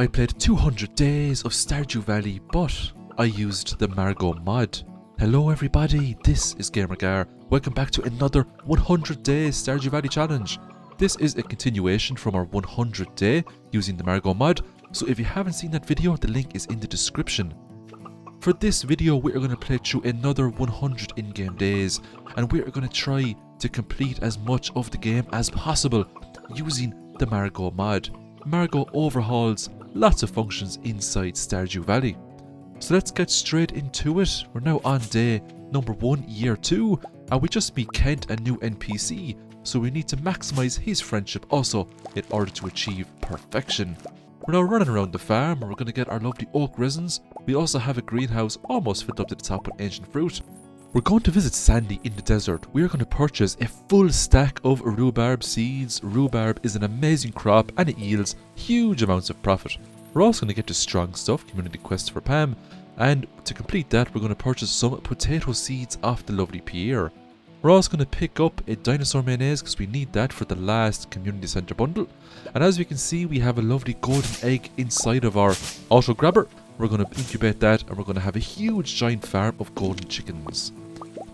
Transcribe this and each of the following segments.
I played 200 days of Stardew Valley, but I used the MARGO mod. Hello everybody, this is GamerGar. Welcome back to another 100 days Stardew Valley challenge. This is a continuation from our 100 day using the MARGO mod, so if you haven't seen that video, the link is in the description. For this video, we are going to play through another 100 in-game days, and we are going to try to complete as much of the game as possible using the MARGO mod. MARGO overhauls lots of functions inside Stardew Valley. So let's get straight into it. We're now on day number 1, year 2, and we just meet Kent, a new NPC, so we need to maximize his friendship also in order to achieve perfection. We're now running around the farm, and we're going to get our lovely oak resins. We also have a greenhouse almost filled up to the top with ancient fruit. We're going to visit Sandy in the desert. We are going to purchase a full stack of rhubarb seeds. Rhubarb is an amazing crop and it yields huge amounts of profit. We're also going to get to strong stuff, community quests for Pam, and to complete that we're going to purchase some potato seeds off the lovely Pierre. We're also going to pick up a dinosaur mayonnaise because we need that for the last community center bundle. And as we can see, we have a lovely golden egg inside of our auto grabber. We're going to incubate that and we're going to have a huge giant farm of golden chickens.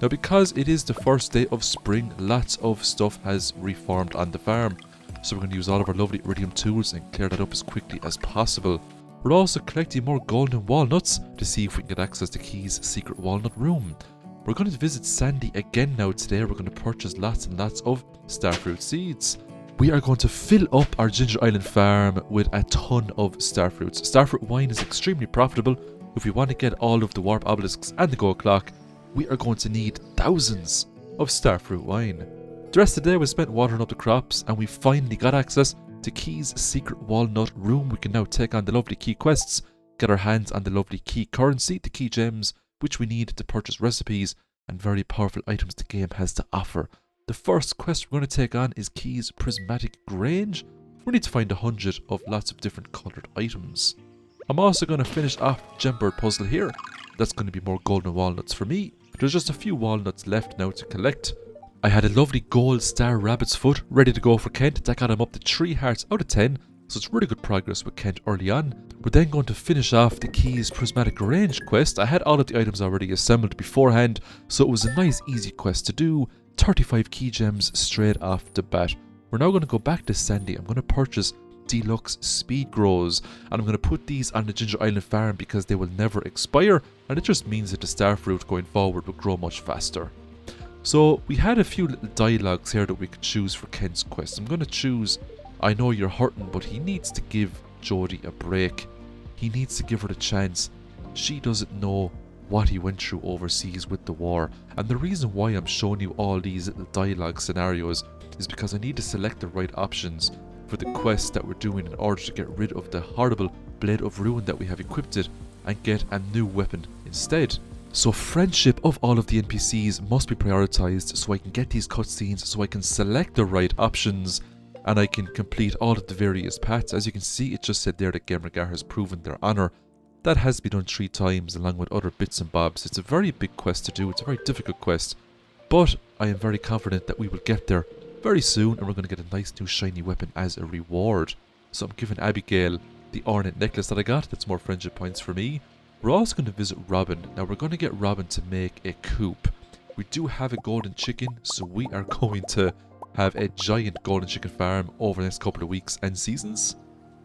Now because it is the first day of spring, lots of stuff has reformed on the farm. So we're going to use all of our lovely iridium tools and clear that up as quickly as possible. We're also collecting more golden walnuts to see if we can get access to Key's secret walnut room. We're going to visit Sandy again now today. We're going to purchase lots and lots of starfruit seeds. We are going to fill up our Ginger Island farm with a ton of starfruits. Starfruit wine is extremely profitable. If we want to get all of the warp obelisks and the gold clock, we are going to need thousands of starfruit wine. The rest of the day was spent watering up the crops, and we finally got access to Key's secret walnut room. We can now take on the lovely key quests, get our hands on the lovely key currency, the key gems, which we need to purchase recipes and very powerful items the game has to offer. The first quest we're going to take on is Key's prismatic grange. We need to find 100 of lots of different coloured items. I'm also going to finish off the Gembird puzzle here. That's going to be more golden walnuts for me. There's just a few walnuts left now to collect. I had a lovely gold star rabbit's foot ready to go for Kent. That got him up to 3 hearts out of 10. So it's really good progress with Kent early on. We're then going to finish off the Key's prismatic grange quest. I had all of the items already assembled beforehand, so it was a nice easy quest to do. 35 key gems straight off the bat. We're now going to go back to Sandy. I'm going to purchase deluxe speed grows, and I'm going to put these on the Ginger Island farm because they will never expire, and it just means that the starfruit going forward will grow much faster. So we had a few little dialogues here that we could choose for Kent's quest. I'm going to choose, I know you're hurting, but he needs to give Jodie a break. He needs to give her a chance. She doesn't know what he went through overseas with the war, and the reason why I'm showing you all these little dialogue scenarios is because I need to select the right options for the quest that we're doing in order to get rid of the horrible Blade of Ruin that we have equipped it and get a new weapon instead. So friendship of all of the NPCs must be prioritized so I can get these cutscenes, so I can select the right options and I can complete all of the various paths. As you can see, it just said there that GamerGar has proven their honor. That has to be done 3 times along with other bits and bobs. It's a very big quest to do. It's a very difficult quest, but I am very confident that we will get there very soon and we're going to get a nice new shiny weapon as a reward. So I'm giving Abigail the ornate necklace that I got. That's more friendship points for me. We're also going to visit Robin. Now we're going to get Robin to make a coop. We do have a golden chicken, so we are going to have a giant golden chicken farm over the next couple of weeks and seasons.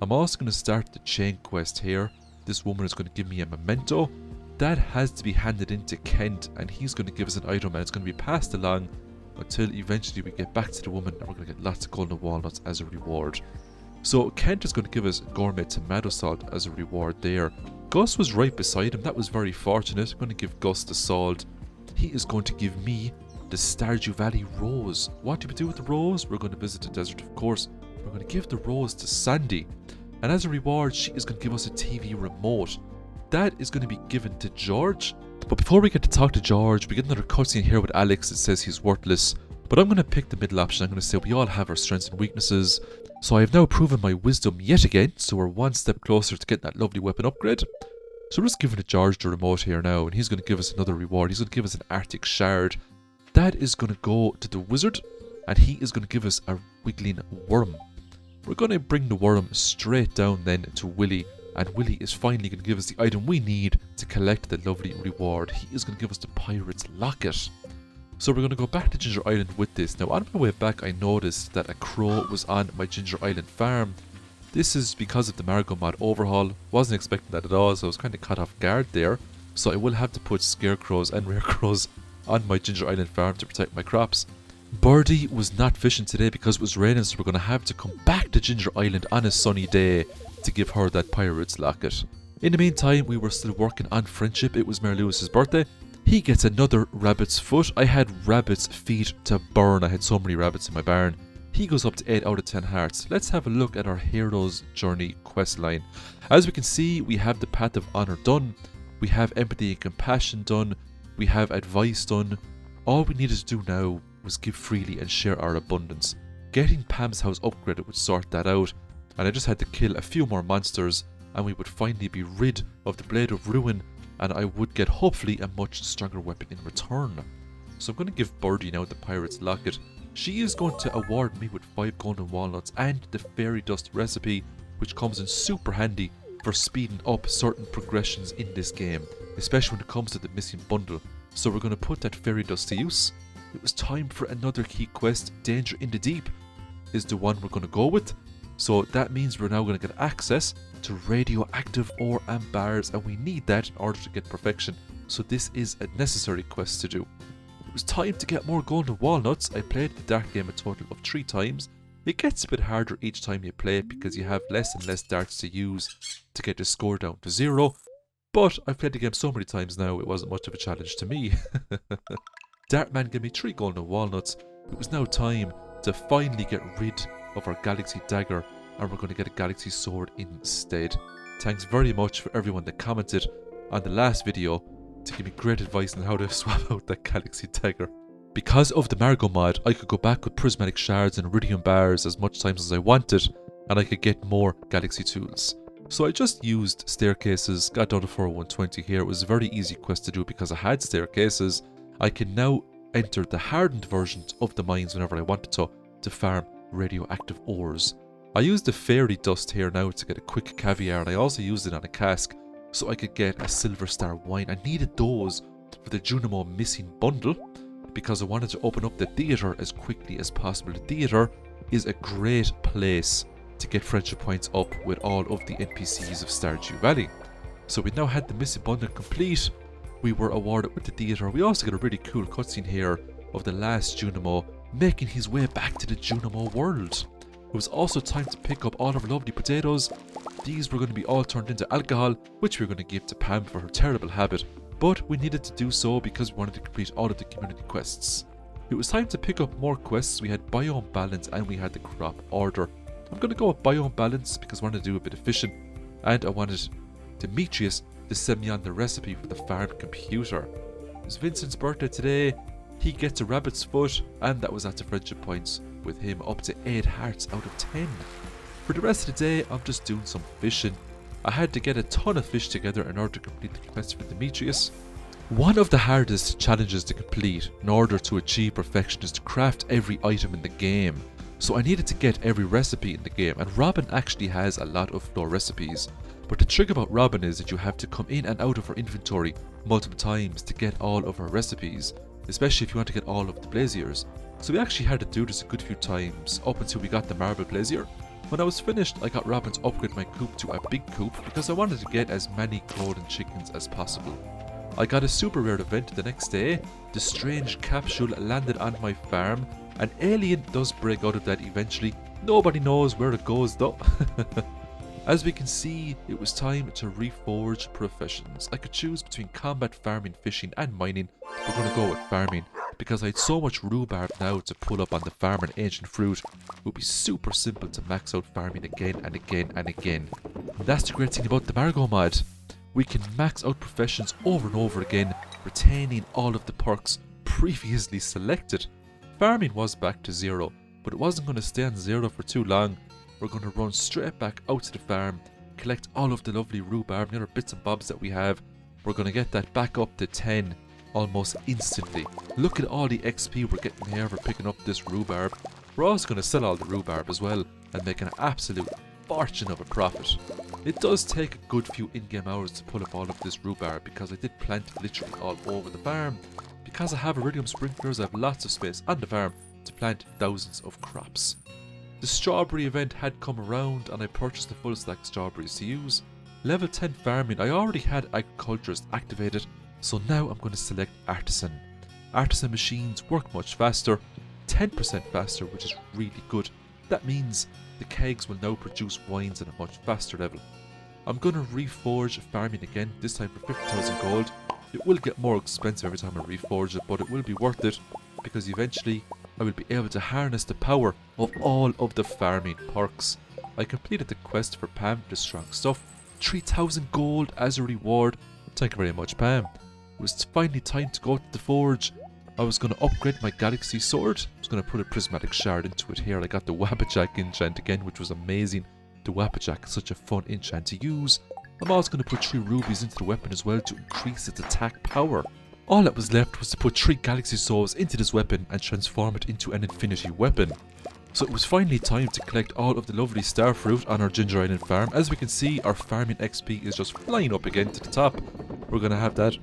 I'm also going to start the chain quest here. This woman is going to give me a memento. That has to be handed in to Kent, and he's going to give us an item, and it's going to be passed along until eventually we get back to the woman and we're going to get lots of golden walnuts as a reward. So Kent is going to give us gourmet tomato salt as a reward there. Gus was right beside him. That was very fortunate. I'm going to give Gus the salt. He is going to give me the Stardew Valley rose. What do we do with the rose? We're going to visit the desert, of course. We're going to give the rose to Sandy. And as a reward, she is going to give us a TV remote. That is going to be given to George. But before we get to talk to George, we get another cutscene here with Alex. It says he's worthless. But I'm going to pick the middle option. I'm going to say we all have our strengths and weaknesses. So I have now proven my wisdom yet again. So we're one step closer to getting that lovely weapon upgrade. So we're just giving to George the remote here now. And he's going to give us another reward. He's going to give us an Arctic shard. That is going to go to the wizard. And he is going to give us a wiggling worm. We're going to bring the worm straight down then to Willy, and Willy is finally going to give us the item we need to collect the lovely reward. He is going to give us the Pirate's Locket. So we're going to go back to Ginger Island with this. Now on my way back I noticed that a crow was on my Ginger Island farm. This is because of the MARGO Mod Overhaul. Wasn't expecting that at all, so I was kind of caught off guard there. So I will have to put scarecrows and rare crows on my Ginger Island farm to protect my crops. Birdie was not fishing today because it was raining, so we're going to have to come back to Ginger Island on a sunny day to give her that Pirate's Locket. In the meantime, we were still working on friendship. It was Mary Lewis's birthday. He gets another rabbit's foot. I had rabbit's feet to burn. I had so many rabbits in my barn. He goes up to 8 out of 10 hearts. Let's have a look at our Hero's Journey quest line. As we can see, we have the Path of Honor done. We have Empathy and Compassion done. We have Advice done. All we needed to do now was give freely and share our abundance. Getting Pam's house upgraded would sort that out. And I just had to kill a few more monsters and we would finally be rid of the Blade of Ruin, and I would get hopefully a much stronger weapon in return. So I'm going to give Birdie now the Pirate's Locket. She is going to award me with 5 golden walnuts and the fairy dust recipe, which comes in super handy for speeding up certain progressions in this game, especially when it comes to the missing bundle. So we're going to put that fairy dust to use. It was time for another key quest. Danger in the Deep is the one we're going to go with. So that means we're now going to get access to radioactive ore and bars, and we need that in order to get perfection. So this is a necessary quest to do. It was time to get more golden walnuts. I played the dark game a total of 3 times. It gets a bit harder each time you play it because you have less and less darts to use to get the score down to 0. But I've played the game so many times now, it wasn't much of a challenge to me. Dartman gave me 3 golden walnuts. It was now time to finally get rid of our Galaxy Dagger, and we're going to get a Galaxy Sword instead. Thanks very much for everyone that commented on the last video to give me great advice on how to swap out that Galaxy Dagger. Because of the MARGO mod, I could go back with prismatic shards and iridium bars as much times as I wanted, and I could get more Galaxy tools. So I just used staircases, got down to 40120 here. It was a very easy quest to do because I had staircases. I can now enter the hardened versions of the mines whenever I wanted to farm radioactive ores. I used the fairy dust here now to get a quick caviar, and I also used it on a cask so I could get a silver star wine. I needed those for the Junimo missing bundle because I wanted to open up the theatre as quickly as possible. The theatre is a great place to get friendship points up with all of the NPCs of Stardew Valley. So we now had the missing bundle complete. We were awarded with the theatre. We also got a really cool cutscene here of the last Junimo making his way back to the Junimo world. It was also time to pick up all of our lovely potatoes. These were going to be all turned into alcohol, which we were going to give to Pam for her terrible habit, but we needed to do so because we wanted to complete all of the community quests. It was time to pick up more quests. We had biome balance and we had the crop order. I'm going to go with biome balance because I wanted to do a bit of fishing, and I wanted Demetrius to send me on the recipe for the farm computer. It was Vincent's birthday today. He gets a rabbit's foot, and that was at the friendship points with him up to 8 hearts out of 10. For the rest of the day, I'm just doing some fishing. I had to get a ton of fish together in order to complete the quest for Demetrius. One of the hardest challenges to complete in order to achieve perfection is to craft every item in the game. So I needed to get every recipe in the game, and Robin actually has a lot of floor recipes. But the trick about Robin is that you have to come in and out of her inventory multiple times to get all of her recipes, especially if you want to get all of the Blaziers. So we actually had to do this a good few times up until we got the Marble Blazier. When I was finished, I got Robin to upgrade my coop to a big coop because I wanted to get as many golden chickens as possible. I got a super rare event the next day. The strange capsule landed on my farm. An alien does break out of that eventually. Nobody knows where it goes though. As we can see, it was time to reforge professions. I could choose between combat, farming, fishing and mining. We're going to go with farming because I had so much rhubarb now to pull up on the farm and ancient fruit. It would be super simple to max out farming again and again and again. And that's the great thing about the MARGO mod. We can max out professions over and over again, retaining all of the perks previously selected. Farming was back to 0, but it wasn't going to stay on 0 for too long. We're going to run straight back out to the farm, collect all of the lovely rhubarb and the other bits and bobs that we have. We're going to get that back up to 10 almost instantly. Look at all the XP we're getting here for picking up this rhubarb. We're also going to sell all the rhubarb as well, and make an absolute fortune of a profit. It does take a good few in-game hours to pull up all of this rhubarb because I did plant literally all over the farm. Because I have iridium sprinklers, I have lots of space on the farm to plant thousands of crops. The strawberry event had come around and I purchased a full stack of strawberries to use. Level 10 farming, I already had agriculturist activated, so now I'm going to select artisan. Artisan machines work much faster, 10% faster, which is really good. That means the kegs will now produce wines at a much faster level. I'm going to reforge farming again, this time for 50,000 gold. It will get more expensive every time I reforge it, but it will be worth it because eventually I will be able to harness the power of all of the farming perks. I completed the quest for Pam, the strong stuff, 3,000 gold as a reward. Thank you very much, Pam. It was finally time to go to the forge. I was going to upgrade my galaxy sword. I was going to put a prismatic shard into it here. I got the Wappajack enchant again, which was amazing. The Wappajack is such a fun enchant to use. I'm also going to put 3 rubies into the weapon as well to increase its attack power. All that was left was to put 3 galaxy souls into this weapon and transform it into an infinity weapon. So it was finally time to collect all of the lovely star fruit on our Ginger Island farm. As we can see, our farming XP is just flying up again to the top. We're going to have that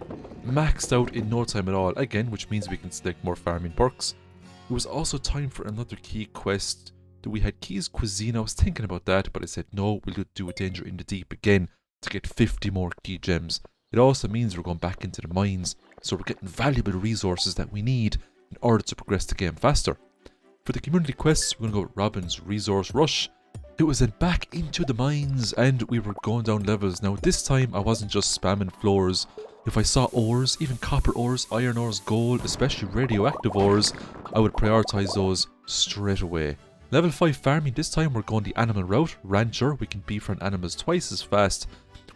maxed out in no time at all again, which means we can select more farming perks. It was also time for another key quest. We had Keys Cuisine. I was thinking about that, but I said no, we'll do a Danger in the Deep again to get 50 more key gems. It also means we're going back into the mines, so we're getting valuable resources that we need in order to progress the game faster. For the community quests, we're going to go with Robin's Resource Rush. It was then back into the mines and we were going down levels. Now this time I wasn't just spamming floors. If I saw ores, even copper ores, iron ores, gold, especially radioactive ores, I would prioritize those straight away. Level 5 farming, this time we're going the animal route. Rancher, we can befriend animals twice as fast.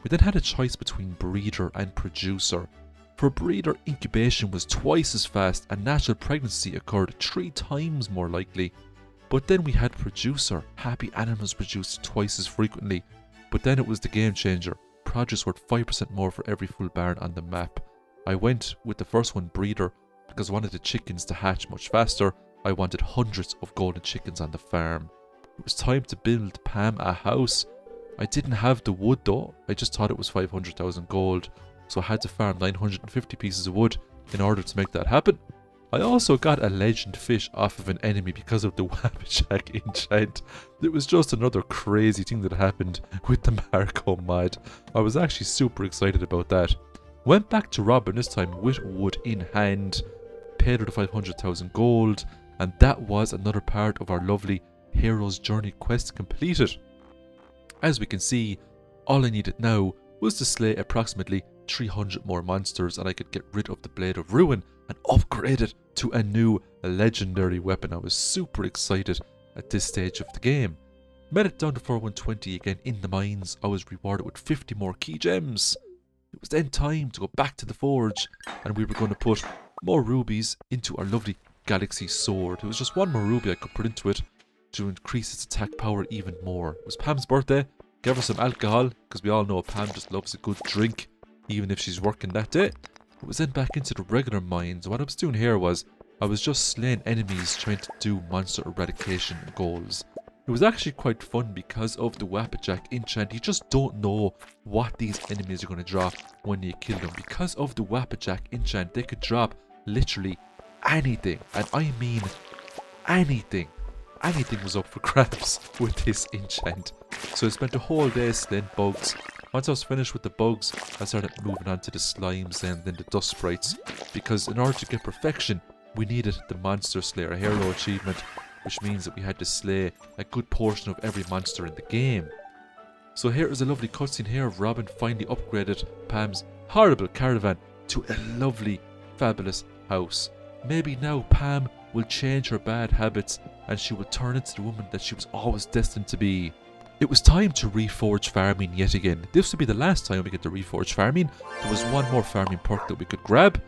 We then had a choice between breeder and producer. For breeder, incubation was twice as fast and natural pregnancy occurred 3 times more likely. But then we had producer. Happy animals produced twice as frequently. But then it was the game changer. Produce worth 5% more for every full barn on the map. I went with the first one, breeder, because I wanted the chickens to hatch much faster. I wanted hundreds of golden chickens on the farm. It was time to build Pam a house. I didn't have the wood though. I just thought it was 500,000 gold. So I had to farm 950 pieces of wood in order to make that happen. I also got a legend fish off of an enemy because of the Wappajack enchant. It was just another crazy thing that happened with the MARGO mod. I was actually super excited about that. Went back to Robin this time with wood in hand. Paid her the 500,000 gold. And that was another part of our lovely Hero's Journey quest completed. As we can see, all I needed now was to slay approximately 300 more monsters and I could get rid of the Blade of Ruin and upgrade it to a new legendary weapon. I was super excited at this stage of the game. Made it down to 4120 again in the mines. I was rewarded with 50 more key gems. It was then time to go back to the forge and we were going to put more rubies into our lovely galaxy sword. It was just 1 more ruby I could put into it to increase its attack power even more. It was Pam's birthday. Gave her some alcohol because we all know Pam just loves a good drink even if she's working that day. It was then back into the regular mines. What I was doing here was I was just slaying enemies trying to do monster eradication goals. It was actually quite fun because of the Wappajack enchant. You just don't know what these enemies are going to drop when you kill them. Because of the Wappajack enchant, they could drop literally anything. And I mean anything. Anything was up for grabs with this enchant. So I spent the whole day slaying bugs. Once I was finished with the bugs, I started moving on to the slimes and then the dust sprites. Because in order to get perfection, we needed the Monster Slayer hero achievement, which means that we had to slay a good portion of every monster in the game. So here is a lovely cutscene here of Robin finally upgraded Pam's horrible caravan to a lovely, fabulous house. Maybe now Pam will change her bad habits and she will turn into the woman that she was always destined to be. It was time to reforge farming yet again. This would be the last time we get to reforge farming. There was 1 more farming perk that we could grab.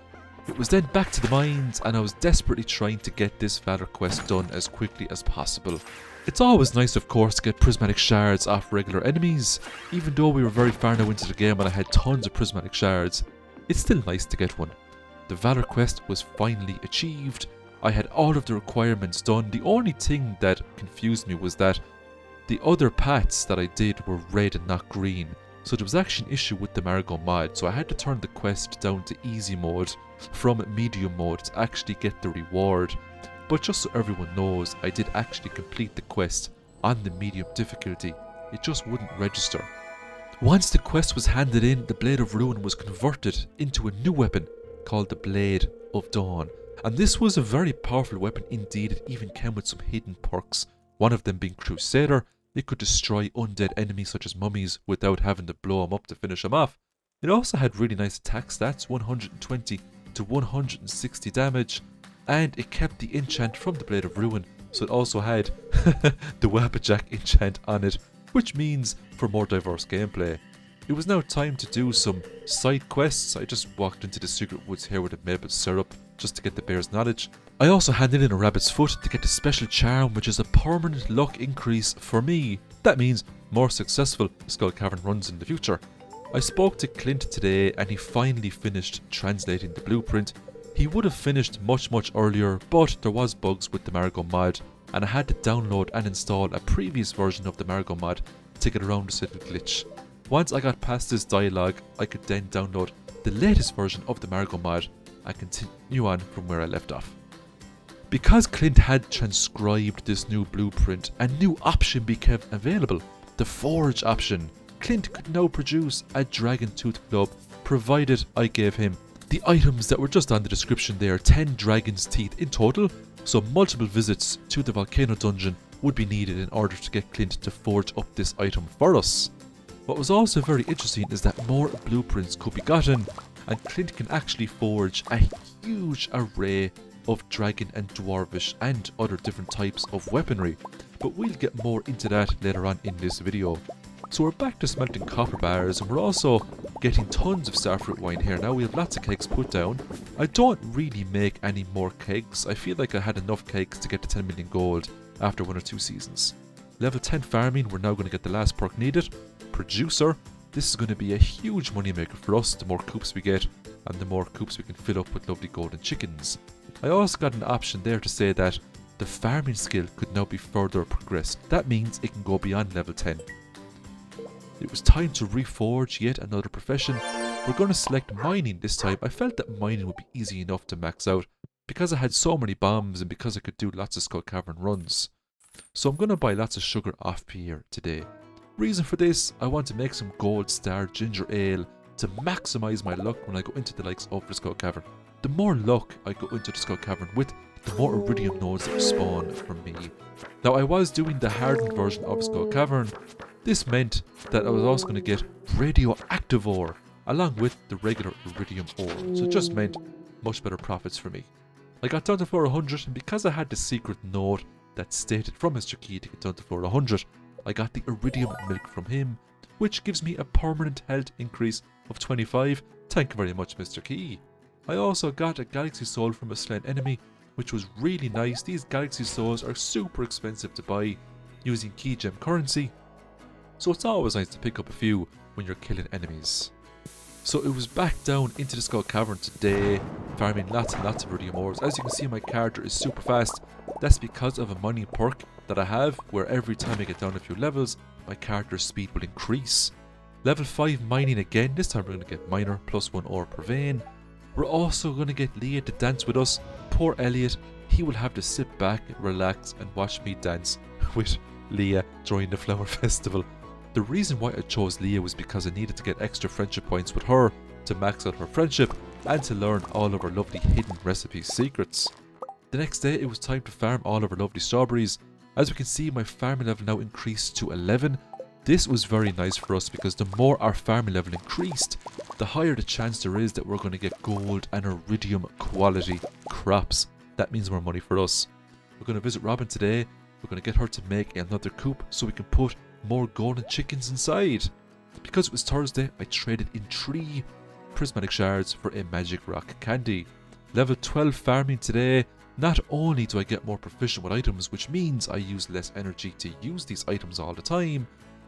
It was then back to the mines and I was desperately trying to get this Valor quest done as quickly as possible. It's always nice of course to get prismatic shards off regular enemies. Even though we were very far now into the game and I had tons of prismatic shards, it's still nice to get one. The Valor quest was finally achieved. I had all of the requirements done. The only thing that confused me was that The other paths that I did were red and not green, so there was actually an issue with the MARGO mod, so I had to turn the quest down to easy mode from medium mode to actually get the reward. But just so everyone knows, I did actually complete the quest on the medium difficulty, it just wouldn't register. Once the quest was handed in, the Blade of Ruin was converted into a new weapon called the Blade of Dawn. And this was a very powerful weapon indeed, it even came with some hidden perks. One of them being Crusader, it could destroy undead enemies such as mummies without having to blow them up to finish them off. It also had really nice attack stats, 120 to 160 damage, and it kept the enchant from the Blade of Ruin, so it also had the Wabbajack enchant on it, which means for more diverse gameplay. It was now time to do some side quests. I just walked into the secret woods here with a maple syrup just to get the bear's knowledge. I also handed in a rabbit's foot to get the special charm, which is a permanent luck increase for me. That means more successful Skull Cavern runs in the future. I spoke to Clint today and he finally finished translating the blueprint. He would have finished much earlier, but there was bugs with the MARGO mod and I had to download and install a previous version of the MARGO mod to get around this little glitch. Once I got past this dialogue, I could then download the latest version of the MARGO mod and continue on from where I left off. Because Clint had transcribed this new blueprint, a new option became available, the Forge option. Clint could now produce a Dragon Tooth Club, provided I gave him the items that were just on the description there, 10 dragon's teeth in total, so multiple visits to the volcano dungeon would be needed in order to get Clint to forge up this item for us. What was also very interesting is that more blueprints could be gotten, and Clint can actually forge a huge array of dragon and dwarvish and other different types of weaponry, but we'll get more into that later on in this video. So we're back to smelting copper bars, and we're also getting tons of starfruit wine here. Now we have lots of kegs put down. I don't really make any more kegs. I feel like I had enough kegs to get to 10 million gold after 1 or 2 seasons. Level 10 farming, we're now going to get the last perk needed. Producer, this is going to be a huge money maker for us. The more coops we get and the more coops we can fill up with lovely golden chickens. I also got an option there to say that the farming skill could now be further progressed. That means it can go beyond level 10. It was time to reforge yet another profession. We're going to select mining this time. I felt that mining would be easy enough to max out because I had so many bombs and because I could do lots of Skull Cavern runs. So I'm going to buy lots of sugar off Pierre today. Reason for this, I want to make some gold star ginger ale to maximise my luck when I go into the likes of the Skull Cavern. The more luck I go into the Skull Cavern with, the more iridium nodes that spawn from me. Now I was doing the hardened version of Skull Cavern. This meant that I was also going to get radioactive ore along with the regular iridium ore, so it just meant much better profits for me. I got down to floor 100, and because I had the secret node that stated from Mr. Key to get down to floor 100, I got the iridium milk from him, which gives me a permanent health increase of 25. Thank you very much, Mr. Key. I also got a galaxy soul from a slain enemy, which was really nice. These galaxy souls are super expensive to buy using key gem currency, so it's always nice to pick up a few when you're killing enemies. So it was back down into the Skull Cavern today, farming lots and lots of iridium ores. As you can see, my character is super fast. That's because of a mining perk that I have, where every time I get down a few levels, my character's speed will increase. Level 5 mining again. This time we're going to get miner plus 1 ore per vein. We're also going to get Leah to dance with us. Poor Elliot, he will have to sit back, relax and watch me dance with Leah during the flower festival. The reason why I chose Leah was because I needed to get extra friendship points with her to max out her friendship and to learn all of her lovely hidden recipe secrets. The next day it was time to farm all of our lovely strawberries. As we can see, my farming level now increased to 11. This was very nice for us because the more our farming level increased, the higher the chance there is that we're going to get gold and iridium quality crops. That means more money for us. We're going to visit Robin today. We're going to get her to make another coop so we can put more golden chickens inside. Because it was Thursday, I traded in 3 prismatic shards for a magic rock candy. Level 12 farming today. Not only do I get more proficient with items, which means I use less energy to use these items all the time,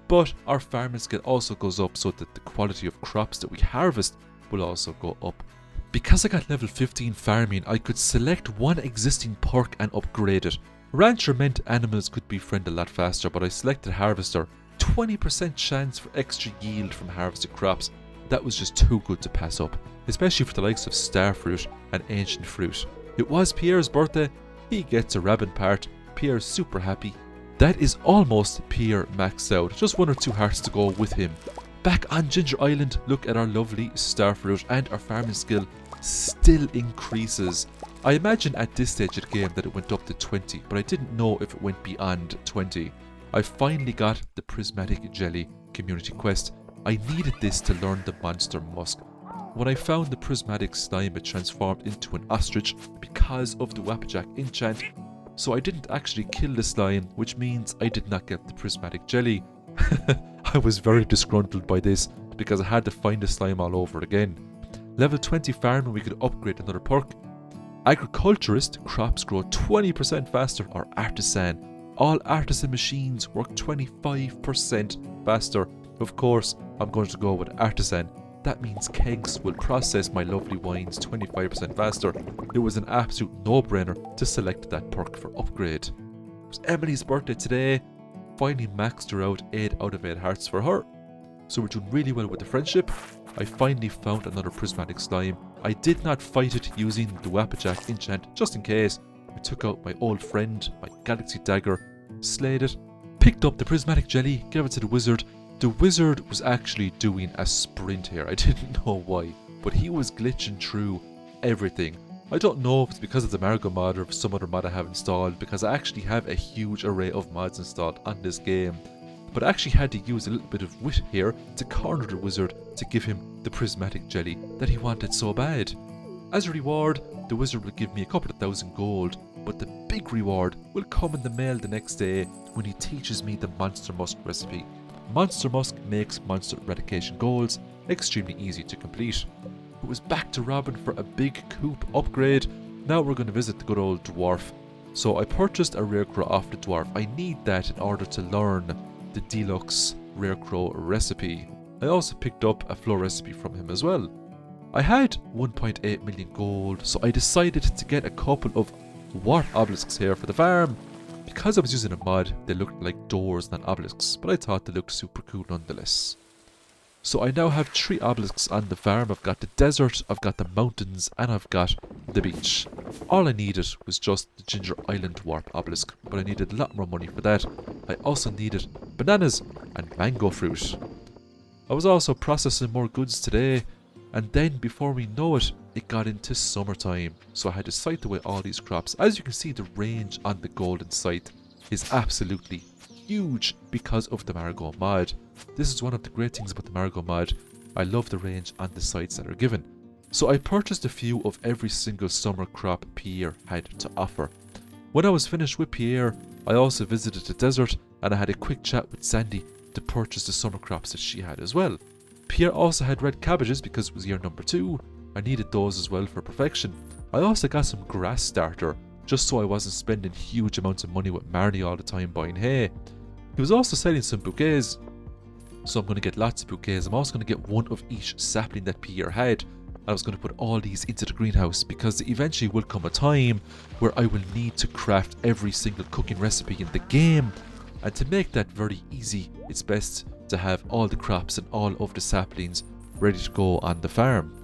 but our farming skill also goes up so that the quality of crops that we harvest will also go up. Because I got level 15 farming, I could select one existing perk and upgrade it. Rancher meant animals could befriend a lot faster, but I selected Harvester. 20% chance for extra yield from harvested crops. That was just too good to pass up, especially for the likes of Starfruit and Ancient Fruit. It was Pierre's birthday. He gets a rabbit part. Pierre's super happy. That is almost Pierre maxed out. Just 1 or 2 hearts to go with him. Back on Ginger Island, look at our lovely Starfruit, and our farming skill still increases. I imagine at this stage of the game that it went up to 20, but I didn't know if it went beyond 20. I finally got the Prismatic Jelly community quest. I needed this to learn the monster musk. When I found the prismatic slime, it transformed into an ostrich because of the Wappajack enchant, so I didn't actually kill the slime, which means I did not get the prismatic jelly. I was very disgruntled by this because I had to find the slime all over again. Level 20 farming, we could upgrade another perk. Agriculturist, crops grow 20% faster, or artisan. All artisan machines work 25% faster. Of course, I'm going to go with artisan. That means kegs will process my lovely wines 25% faster. It was an absolute no-brainer to select that perk for upgrade. It was Emily's birthday today. Finally maxed her out 8 out of 8 hearts for her. So we're doing really well with the friendship. I finally found another prismatic slime. I did not fight it using the Wappajack enchant, just in case. I took out my old friend, my galaxy dagger, slayed it, picked up the prismatic jelly, gave it to the wizard. The wizard was actually doing a sprint here. I didn't know why, but he was glitching through everything. I don't know if it's because of the MARGO mod or if some other mod I have installed, because I actually have a huge array of mods installed on this game. But I actually had to use a little bit of wit here to corner the wizard to give him the prismatic jelly that he wanted so bad. As a reward, the wizard will give me a couple of thousand gold, but the big reward will come in the mail the next day when he teaches me the monster musk recipe. Monster musk makes monster eradication goals extremely easy to complete. It was back to Robin for a big coop upgrade. Now we're going to visit the good old dwarf. So I purchased a rare crow off the dwarf. I need that in order to learn the deluxe rare crow recipe. I also picked up a floor recipe from him as well. I had 1.8 million gold, so I decided to get a couple of wart obelisks here for the farm. Because I was using a mod, they looked like doors, not obelisks, but I thought they looked super cool nonetheless. So I now have 3 obelisks on the farm. I've got the desert, I've got the mountains, and I've got the beach. All I needed was just the Ginger Island warp obelisk, but I needed a lot more money for that. I also needed bananas and mango fruit. I was also processing more goods today, and then before we know it, it got into summertime, so I had to scythe away all these crops. As you can see, the range on the golden scythe is absolutely huge because of the MARGO mod. This is one of the great things about the MARGO mod. I love the range on the scythes that are given. So I purchased a few of every single summer crop Pierre had to offer. When I was finished with Pierre, I also visited the desert and I had a quick chat with Sandy to purchase the summer crops that she had as well. Pierre also had red cabbages because it was year number 2. I needed those as well for perfection. I also got some grass starter just so I wasn't spending huge amounts of money with Marnie all the time buying hay. He was also selling some bouquets, so I'm going to get lots of bouquets. I'm also going to get one of each sapling that Pierre had. I was going to put all these into the greenhouse because eventually will come a time where I will need to craft every single cooking recipe in the game. And to make that very easy, it's best to have all the crops and all of the saplings ready to go on the farm.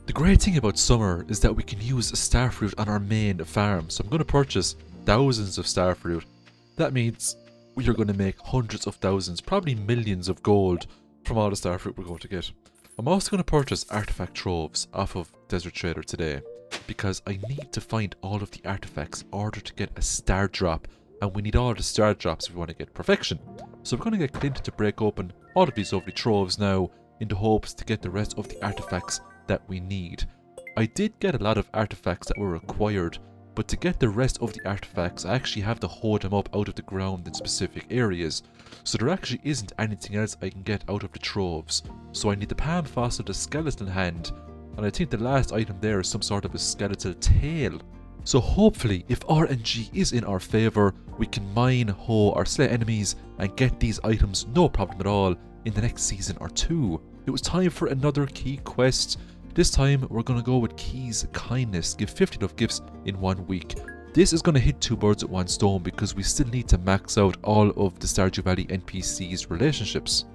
The great thing about summer is that we can use starfruit on our main farm, so I'm going to purchase thousands of starfruit. That means we are going to make hundreds of thousands, probably millions of gold from all the starfruit we're going to get. I'm also going to purchase artifact troves off of Desert Trader today because I need to find all of the artifacts in order to get a star drop, and we need all the star drops if we want to get perfection. So we're going to get Clint to break open all of these lovely troves now in the hopes to get the rest of the artifacts that we need. I did get a lot of artifacts that were required, but to get the rest of the artifacts I actually have to hold them up out of the ground in specific areas, so there actually isn't anything else I can get out of the troves. So I need the palm fossil, the skeleton hand, and I think the last item there is some sort of a skeletal tail. So hopefully, if RNG is in our favour, we can mine, hoe or slay enemies and get these items no problem at all in the next season or 2. It was time for another key quest. This time we're going to go with Key's kindness. Give 50 love gifts in 1 week. This is going to hit two birds with one stone because we still need to max out all of the Stardew Valley NPCs' relationships.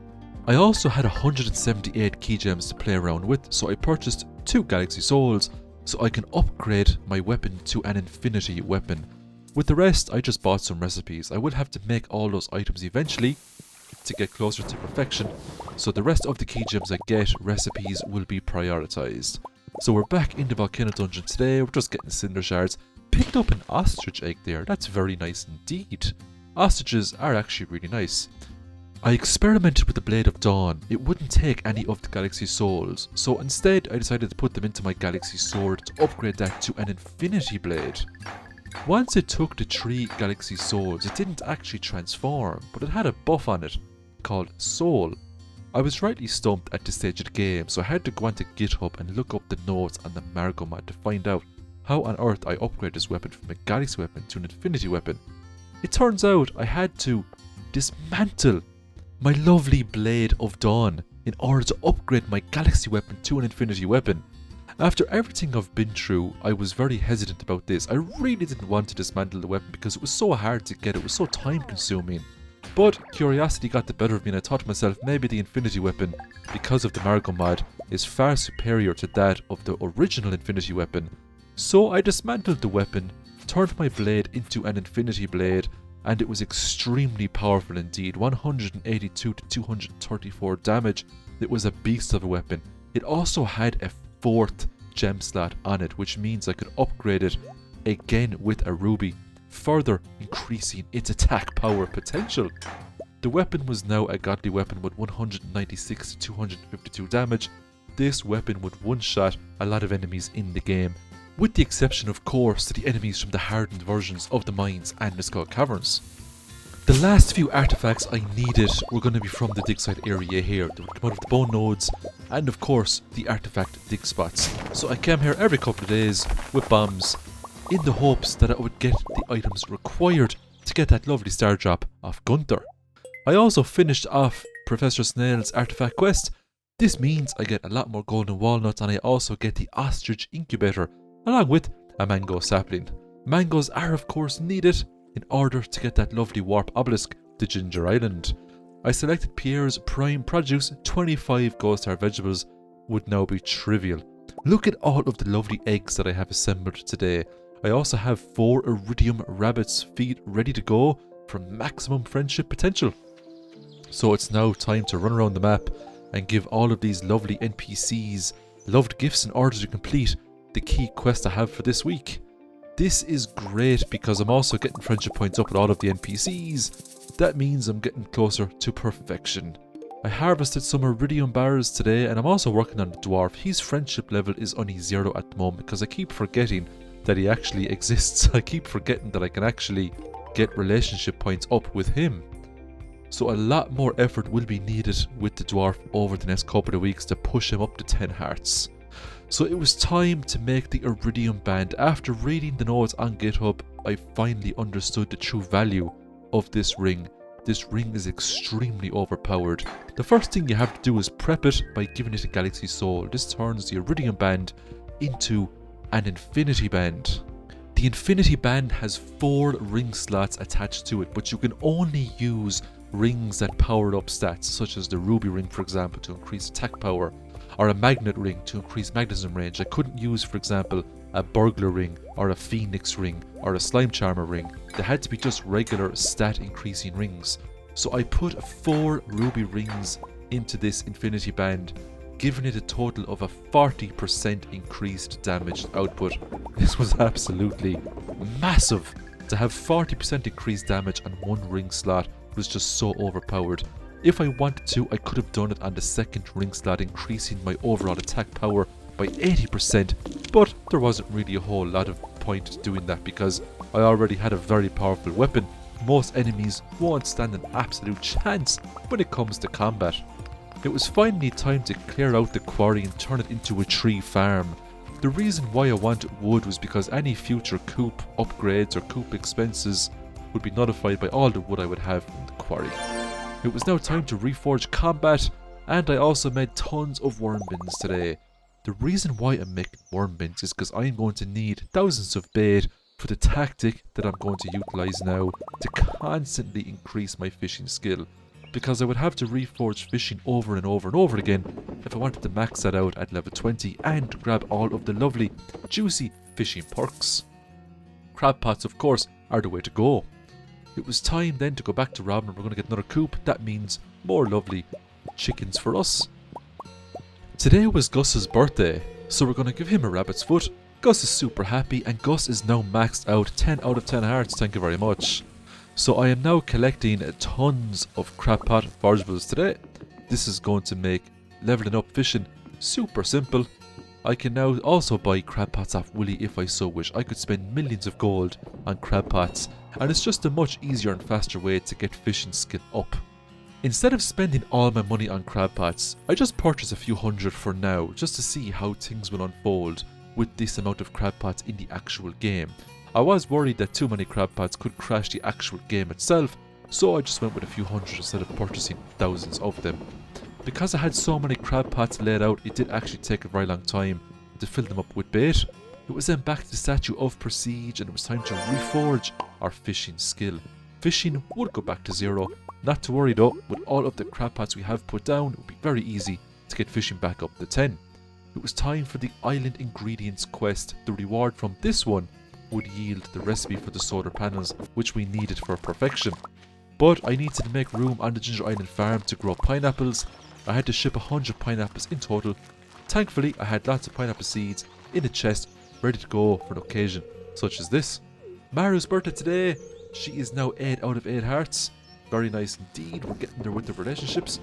I also had 178 key gems to play around with, so I purchased 2 Galaxy Souls so I can upgrade my weapon to an infinity weapon. With the rest, I just bought some recipes. I will have to make all those items eventually to get closer to perfection, so the rest of the key gems I get, recipes, will be prioritized. So we're back in the volcano dungeon today. We're just getting cinder shards. Picked up an ostrich egg there. That's very nice indeed. Ostriches are actually really nice. I experimented with the Blade of Dawn. It wouldn't take any of the Galaxy Souls, so instead I decided to put them into my Galaxy Sword to upgrade that to an Infinity Blade. Once it took the 3 Galaxy Souls, it didn't actually transform, but it had a buff on it called Soul. I was rightly stumped at this stage of the game, so I had to go onto GitHub and look up the notes on the MARGO Mod to find out how on earth I upgrade this weapon from a Galaxy weapon to an Infinity weapon. It turns out I had to dismantle my lovely Blade of Dawn in order to upgrade my Galaxy weapon to an Infinity weapon. After everything I've been through, I was very hesitant about this. I really didn't want to dismantle the weapon because it was so hard to get, it was so time consuming. But curiosity got the better of me and I thought to myself, maybe the Infinity weapon, because of the MARGO mod, is far superior to that of the original Infinity weapon. So I dismantled the weapon, turned my blade into an Infinity blade, and it was extremely powerful indeed. 182 to 234 damage. It was a beast of a weapon. It also had a 4th gem slot on it, which means I could upgrade it again with a ruby, further increasing its attack power potential. The weapon was now a godly weapon with 196 to 252 damage. This weapon would one-shot a lot of enemies in the game, with the exception of course to the enemies from the hardened versions of the mines and the skull caverns. The last few artifacts I needed were going to be from the dig site area here. They would come out of the bone nodes and of course the artifact dig spots. So I came here every couple of days with bombs in the hopes that I would get the items required to get that lovely star drop off Gunther. I also finished off Professor Snail's artifact quest. This means I get a lot more golden walnuts and I also get the ostrich incubator along with a mango sapling. Mangoes are of course needed in order to get that lovely warp obelisk to Ginger Island. I selected Pierre's prime produce. 25 gold star vegetables would now be trivial. Look at all of the lovely eggs that I have assembled today. I also have 4 iridium rabbits feet ready to go for maximum friendship potential. So it's now time to run around the map and give all of these lovely NPCs loved gifts in order to complete the key quest I have for this week. This is great because I'm also getting friendship points up with all of the NPCs. That means I'm getting closer to perfection. I harvested some iridium bars today and I'm also working on the dwarf. His friendship level is only 0 at the moment because I keep forgetting that he actually exists. I keep forgetting that I can actually get relationship points up with him. So a lot more effort will be needed with the dwarf over the next couple of weeks to push him up to 10 hearts. So it was time to make the iridium band. After reading the notes on GitHub, I finally understood the true value of this ring. This ring is extremely overpowered. The first thing you have to do is prep it by giving it a Galaxy Soul. This turns the iridium band into an infinity band. The infinity band has 4 ring slots attached to it, but you can only use rings that power up stats, such as the ruby ring for example to increase attack power, or a magnet ring to increase magnetism range. I couldn't use, for example, a burglar ring or a phoenix ring or a slime charmer ring. They had to be just regular stat increasing rings. So I put 4 ruby rings into this infinity band, giving it a total of a 40% increased damage output. This was absolutely massive. To have 40% increased damage on 1 ring slot was just so overpowered. If I wanted to, I could have done it on the 2nd ring slot, increasing my overall attack power by 80%, but there wasn't really a whole lot of point doing that because I already had a very powerful weapon. Most enemies won't stand an absolute chance when it comes to combat. It was finally time to clear out the quarry and turn it into a tree farm. The reason why I wanted wood was because any future coop upgrades or coop expenses would be notified by all the wood I would have in the quarry. It was now time to reforge combat, and I also made tons of worm bins today. The reason why I'm making worm bins is because I'm going to need thousands of bait for the tactic that I'm going to utilize now to constantly increase my fishing skill, because I would have to reforge fishing over and over and over again if I wanted to max that out at level 20 and grab all of the lovely, juicy fishing perks. Crab pots, of course, are the way to go. It was time then to go back to Robin. We're going to get another coop. That means more lovely chickens for us. Today was Gus's birthday, so we're going to give him a rabbit's foot. Gus is super happy, and Gus is now maxed out 10 out of 10 hearts, thank you very much. So I am now collecting tons of crab pot forageables today. This is going to make leveling up fishing super simple. I can now also buy crab pots off Willy if I so wish. I could spend millions of gold on crab pots, and it's just a much easier and faster way to get fishing skill up. Instead of spending all my money on crab pots, I just purchased a few hundred for now, just to see how things will unfold with this amount of crab pots in the actual game. I was worried that too many crab pots could crash the actual game itself, so I just went with a few hundred instead of purchasing thousands of them. Because I had so many crab pots laid out, it did actually take a very long time to fill them up with bait. It was then back to the statue of Prestige, and it was time to reforge our fishing skill. Fishing would go back to 0. Not to worry though, with all of the crab pots we have put down, it would be very easy to get fishing back up to 10. It was time for the Island Ingredients quest. The reward from this one would yield the recipe for the solar panels, which we needed for perfection. But I needed to make room on the Ginger Island farm to grow pineapples. I had to ship 100 pineapples in total. Thankfully, I had lots of pineapple seeds in a chest ready to go for an occasion such as this. Maru's birthday today. She is now 8 out of 8 hearts. Very nice indeed. We're getting there with the relationships.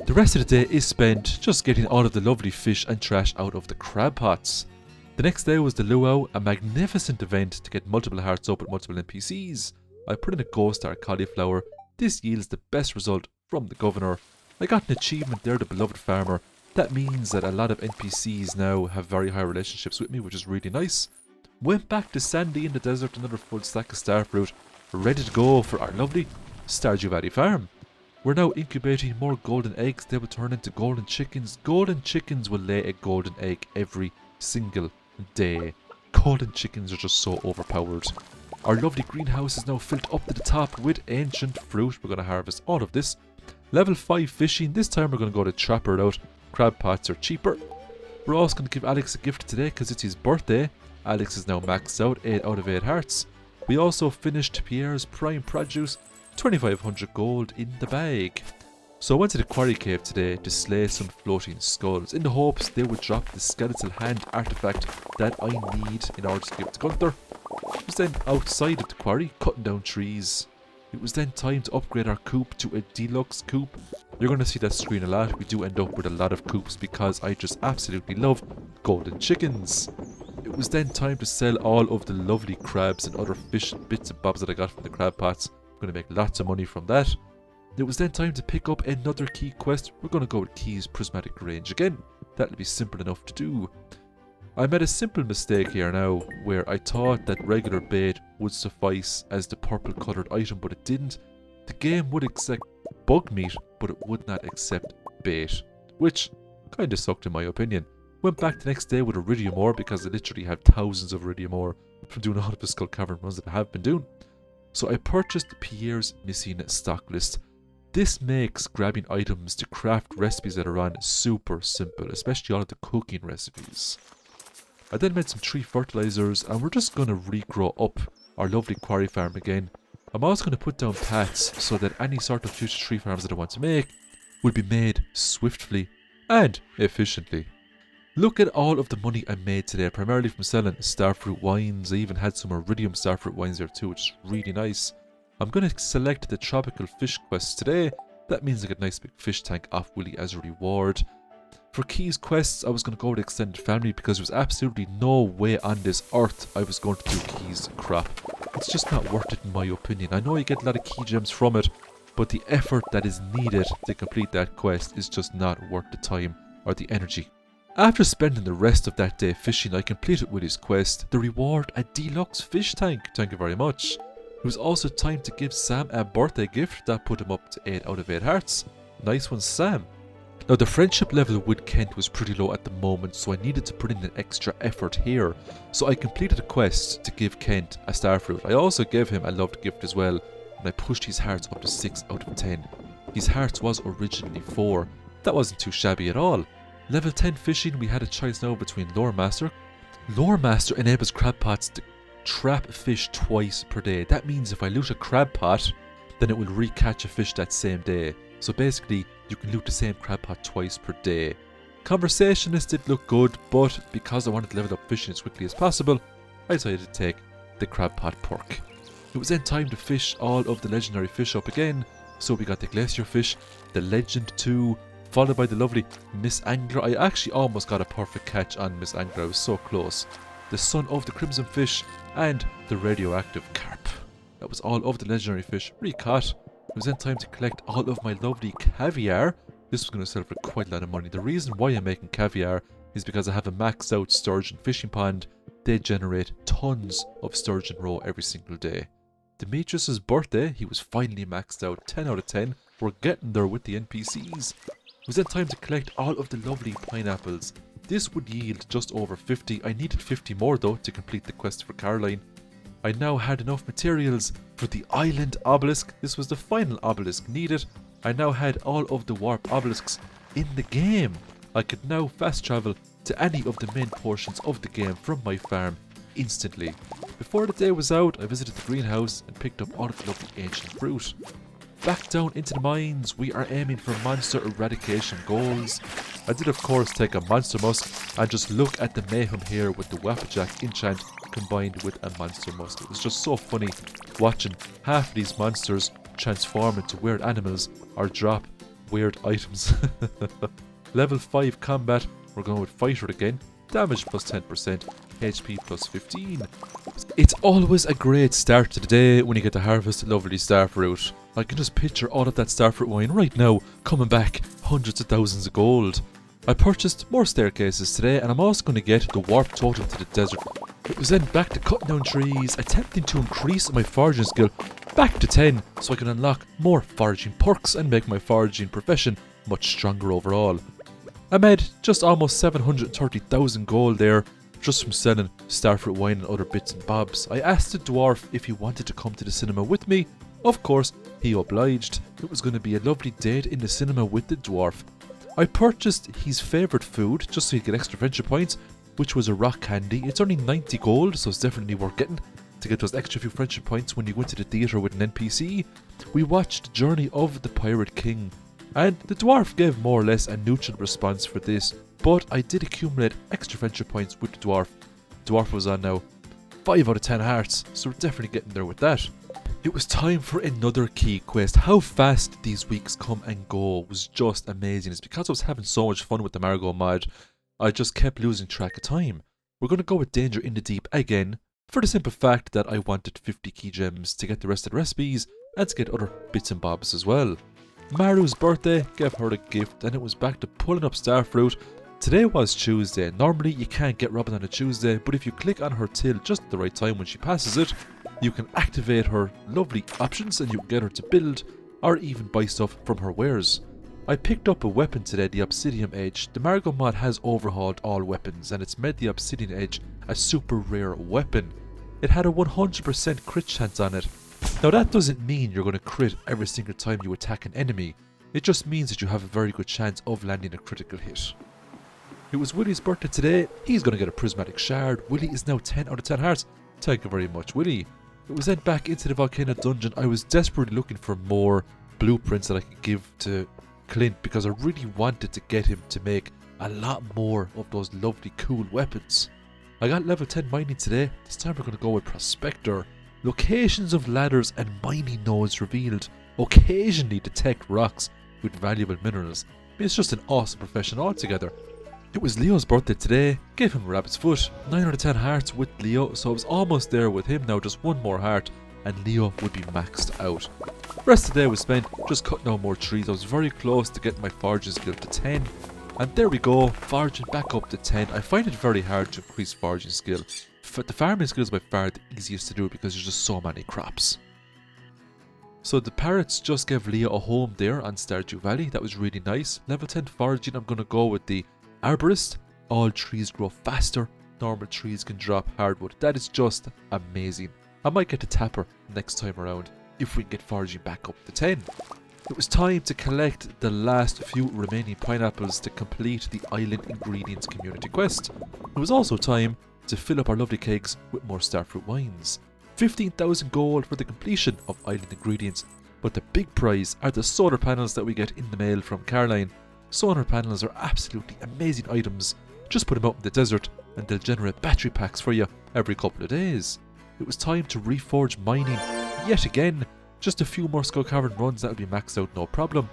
The rest of the day is spent just getting all of the lovely fish and trash out of the crab pots. The next day was the luau, a magnificent event to get multiple hearts up with multiple NPCs. I put in a ghost star cauliflower. This yields the best result from the governor. I got an achievement there, the beloved farmer. That means that a lot of NPCs now have very high relationships with me, which is really nice. Went back to Sandy in the desert, another full stack of starfruit, ready to go for our lovely Stardew Valley farm. We're now incubating more golden eggs. They will turn into golden chickens. Golden chickens will lay a golden egg every single day. Golden chickens are just so overpowered. Our lovely greenhouse is now filled up to the top with ancient fruit. We're going to harvest all of this. Level 5 fishing. This time we're going to go to Trapper It Out. Crab pots are cheaper. We're also going to give Alex a gift today because it's his birthday. Alex is now maxed out, 8 out of 8 hearts. We also finished Pierre's prime produce. 2500 gold in the bag. So I went to the quarry cave today to slay some floating skulls in the hopes they would drop the skeletal hand artifact that I need in order to give it to Gunther. I was then outside of the quarry cutting down trees. It was then time to upgrade our coop to a deluxe coop. You're going to see that screen a lot. We do end up with a lot of coops because I just absolutely love golden chickens. It was then time to sell all of the lovely crabs and other fish bits and bobs that I got from the crab pots. I'm going to make lots of money from that. It was then time to pick up another key quest. We're going to go with Key's prismatic range again. That'll be simple enough to do. I made a simple mistake here now, where I thought that regular bait would suffice as the purple coloured item, but it didn't. The game would accept bug meat, but it would not accept bait, which kinda sucked in my opinion. Went back the next day with iridium ore because I literally have thousands of iridium ore from doing all of the skull cavern runs that I have been doing. So I purchased Pierre's missing stock list. This makes grabbing items to craft recipes that are on super simple, especially all of the cooking recipes. I then made some tree fertilizers, and we're just going to regrow up our lovely quarry farm again. I'm also going to put down paths so that any sort of future tree farms that I want to make will be made swiftly and efficiently. Look at all of the money I made today, primarily from selling starfruit wines. I even had some iridium starfruit wines there too, which is really nice. I'm going to select the tropical fish quest today. That means I get a nice big fish tank off Willy as a reward. For Key's quests, I was going to go with extended family because there was absolutely no way on this earth I was going to do Key's crop. It's just not worth it in my opinion. I know you get a lot of key gems from it, but the effort that is needed to complete that quest is just not worth the time or the energy. After spending the rest of that day fishing, I completed Willy's quest. The reward, a deluxe fish tank. Thank you very much. It was also time to give Sam a birthday gift that put him up to 8 out of 8 hearts. Nice one, Sam. Now the friendship level with Kent was pretty low at the moment, so I needed to put in an extra effort here. So I completed a quest to give Kent a starfruit. I also gave him a loved gift as well, and I pushed his hearts up to 6 out of 10. His hearts was originally 4. That wasn't too shabby at all. Level 10 fishing, we had a choice now between Lore Master. Lore Master enables crab pots to trap fish twice per day. That means if I loot a crab pot, then it will re-catch a fish that same day. So basically, you can loot the same crab pot twice per day. Conversationist did look good, but because I wanted to level up fishing as quickly as possible, I decided to take the crab pot perk. It was then time to fish all of the legendary fish up again, so we got the glacier fish, the legend 2, followed by the lovely Miss Angler. I actually almost got a perfect catch on Miss Angler, I was so close. The son of the crimson fish, and the radioactive carp. That was all of the legendary fish re-caught. It was then time to collect all of my lovely caviar. This was going to sell for quite a lot of money. The reason why I'm making caviar is because I have a maxed out sturgeon fishing pond. They generate tons of sturgeon roe every single day. Demetrius's birthday, he was finally maxed out, 10 out of 10. We're getting there with the NPCs. It was then time to collect all of the lovely pineapples. This would yield just over 50. I needed 50 more though to complete the quest for Caroline. I now had enough materials for the island obelisk. This was the final obelisk needed. I now had all of the warp obelisks in the game. I could now fast travel to any of the main portions of the game from my farm instantly. Before the day was out, I visited the greenhouse and picked up all of the lovely ancient fruit. Back down into the mines, we are aiming for monster eradication goals. I did of course take a monster musk and just look at the mayhem here with the Wappajack enchant combined with a monster musk. It was just so funny watching half of these monsters transform into weird animals or drop weird items. Level 5 combat, we're going with fighter again. Damage plus 10%, HP plus 15. It's always a great start to the day when you get to harvest a lovely starfruit. I can just picture all of that starfruit wine right now coming back hundreds of thousands of gold. I purchased more staircases today, and I'm also going to get the warp totem to the desert. It was then back to cutting down trees, attempting to increase my foraging skill back to 10 so I can unlock more foraging perks and make my foraging profession much stronger overall. I made just almost 730,000 gold there just from selling starfruit wine and other bits and bobs. I asked the dwarf if he wanted to come to the cinema with me. Of course, he obliged. It was going to be a lovely date in the cinema with the dwarf. I purchased his favourite food just so he could get extra friendship points, which was a rock candy. It's only 90 gold, so it's definitely worth getting to get those extra few friendship points when you go into the theatre with an NPC. We watched Journey of the Pirate King, and the dwarf gave more or less a neutral response for this, but I did accumulate extra friendship points with the dwarf. The dwarf was on now 5 out of 10 hearts, so we're definitely getting there with that. It was time for another key quest. How fast these weeks come and go was just amazing. It's because I was having so much fun with the MARGO mod, I just kept losing track of time. We're going to go with Danger in the Deep again, for the simple fact that I wanted 50 key gems to get the rest of the recipes and to get other bits and bobs as well. Maru's birthday gave her a gift, and it was back to pulling up starfruit. Today was Tuesday. Normally you can't get Robin on a Tuesday, but if you click on her till just at the right time when she passes it, you can activate her lovely options and you can get her to build or even buy stuff from her wares. I picked up a weapon today, the Obsidian Edge. The MARGO mod has overhauled all weapons and it's made the Obsidian Edge a super rare weapon. It had a 100% crit chance on it. Now that doesn't mean you're going to crit every single time you attack an enemy. It just means that you have a very good chance of landing a critical hit. It was Willie's birthday today. He's going to get a prismatic shard. Willie is now 10 out of 10 hearts. Thank you very much, Willie. It was then back into the volcano dungeon. I was desperately looking for more blueprints that I could give to Clint because I really wanted to get him to make a lot more of those lovely cool weapons. I got level 10 mining today. This time we're going to go with Prospector. Locations of ladders and mining nodes revealed. Occasionally detect rocks with valuable minerals. It's just an awesome profession altogether. It was Leo's birthday today. Gave him a rabbit's foot. 9 out of 10 hearts with Leo, so I was almost there with him now, just one more heart and Leo would be maxed out. The rest of the day was spent just cutting down more trees. I was very close to getting my foraging skill to 10. And there we go, foraging back up to 10. I find it very hard to increase foraging skill. The farming skill is by far the easiest to do because there's just so many crops. So the parrots just gave Leah a home there on Stardew Valley. That was really nice. Level 10 foraging, I'm going to go with the arborist. All trees grow faster. Normal trees can drop hardwood. That is just amazing. I might get to Tapper next time around if we can get foraging back up to 10. It was time to collect the last few remaining pineapples to complete the Island Ingredients Community Quest. It was also time to fill up our lovely kegs with more starfruit wines. 15,000 gold for the completion of Island Ingredients, but the big prize are the solar panels that we get in the mail from Caroline. Solar panels are absolutely amazing items. Just put them out in the desert and they'll generate battery packs for you every couple of days. It was time to reforge mining yet again. Just a few more Skull Cavern runs that'll be maxed out no problem.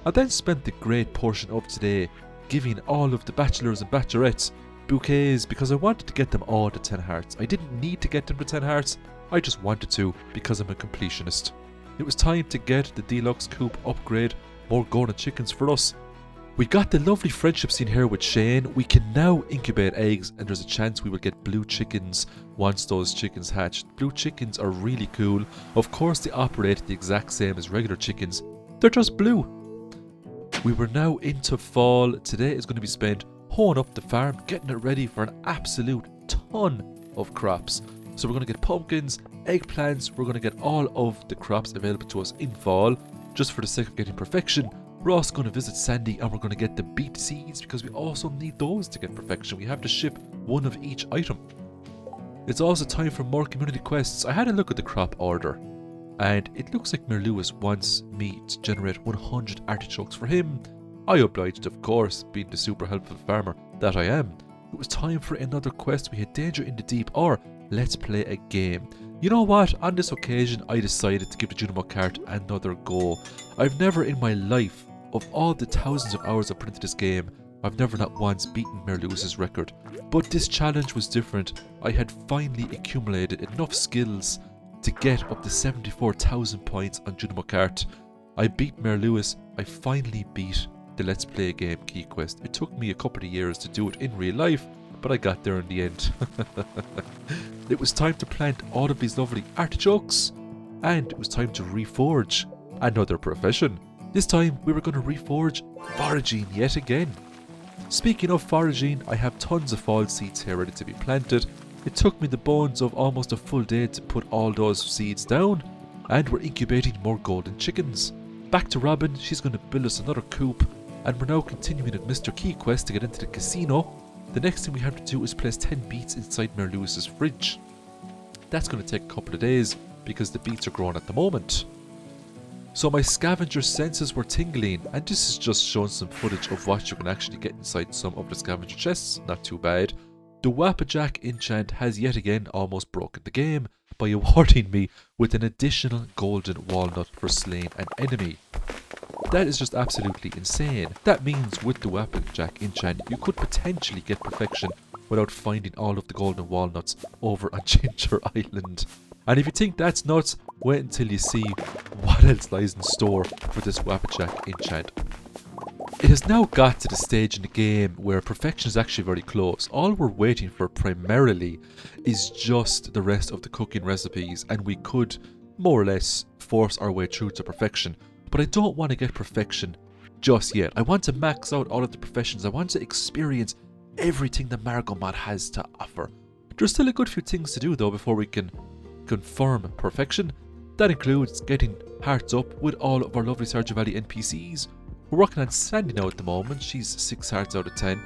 I then spent the great portion of today giving all of the bachelors and bachelorettes bouquets because I wanted to get them all to 10 hearts. I didn't need to get them to 10 hearts, I just wanted to because I'm a completionist. It was time to get the deluxe coop upgrade, more golden chickens for us. We got the lovely friendship scene here with Shane. We can now incubate eggs and there's a chance we will get blue chickens once those chickens hatch. Blue chickens are really cool. Of course they operate the exact same as regular chickens. They're just blue. We were now into fall. Today is going to be spent hoeing up the farm, getting it ready for an absolute ton of crops. So we're going to get pumpkins, eggplants, we're going to get all of the crops available to us in fall, just for the sake of getting perfection. We're also going to visit Sandy and we're going to get the beet seeds because we also need those to get perfection. We have to ship one of each item. It's also time for more community quests. I had a look at the crop order and it looks like Mayor Lewis wants me to generate 100 artichokes for him. I obliged, of course, being the super helpful farmer that I am. It was time for another quest. We had Danger in the Deep or Let's Play a Game. You know what? On this occasion, I decided to give the Junimo cart another go. I've never in my life, of all the thousands of hours I've put into this game, I've never not once beaten Mayor Lewis's record. But this challenge was different. I had finally accumulated enough skills to get up to 74,000 points on Junimo cart. I beat Mayor Lewis. I finally beat the Let's Play a Game key quest. It took me a couple of years to do it in real life, but I got there in the end. It was time to plant all of these lovely artichokes, and it was time to reforge another profession. This time we were going to reforge foraging yet again. Speaking of foraging, I have tons of fall seeds here ready to be planted. It took me the bones of almost a full day to put all those seeds down, and we're incubating more golden chickens. Back to Robin, she's going to build us another coop, and we're now continuing at Mr. Key quest to get into the casino. The next thing we have to do is place 10 beets inside Mayor Lewis's fridge. That's going to take a couple of days because the beets are growing at the moment. So my scavenger senses were tingling, and this is just showing some footage of what you can actually get inside some of the scavenger chests. Not too bad. The Wappajack enchant has yet again almost broken the game by awarding me with an additional golden walnut for slaying an enemy. That is just absolutely insane. That means with the Wappajack enchant you could potentially get perfection without finding all of the golden walnuts over on Ginger Island. And if you think that's nuts, wait until you see what else lies in store for this Wappajack enchant. It has now got to the stage in the game where perfection is actually very close. All we're waiting for primarily is just the rest of the cooking recipes, and we could more or less force our way through to perfection. But I don't want to get perfection just yet. I want to max out all of the professions. I want to experience everything the MARGO Mod has to offer. There's still a good few things to do though before we can confirm perfection. That includes getting hearts up with all of our lovely Stardew Valley NPCs. We're working on Sandy now at the moment. She's 6 hearts out of 10.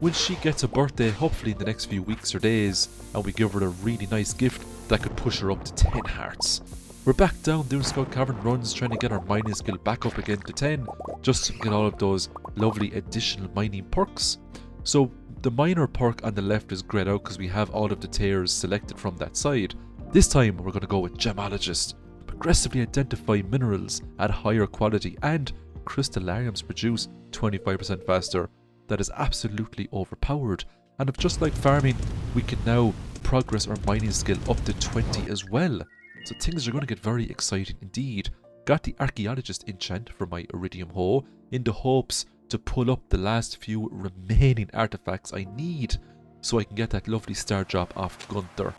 When she gets a birthday, hopefully in the next few weeks or days, and we give her a really nice gift that could push her up to 10 hearts. We're back down doing Skull Cavern runs, trying to get our mining skill back up again to 10, just to get all of those lovely additional mining perks. So the miner perk on the left is grayed out because we have all of the tiers selected from that side. This time we're going to go with Gemologist. Progressively identify minerals at higher quality, and crystallariums produce 25% faster. That is absolutely overpowered. And if just like farming, we can now progress our mining skill up to 20 as well. So things are going to get very exciting indeed. Got the Archaeologist enchant for my Iridium hoe in the hopes to pull up the last few remaining artifacts I need so I can get that lovely star drop off Gunther.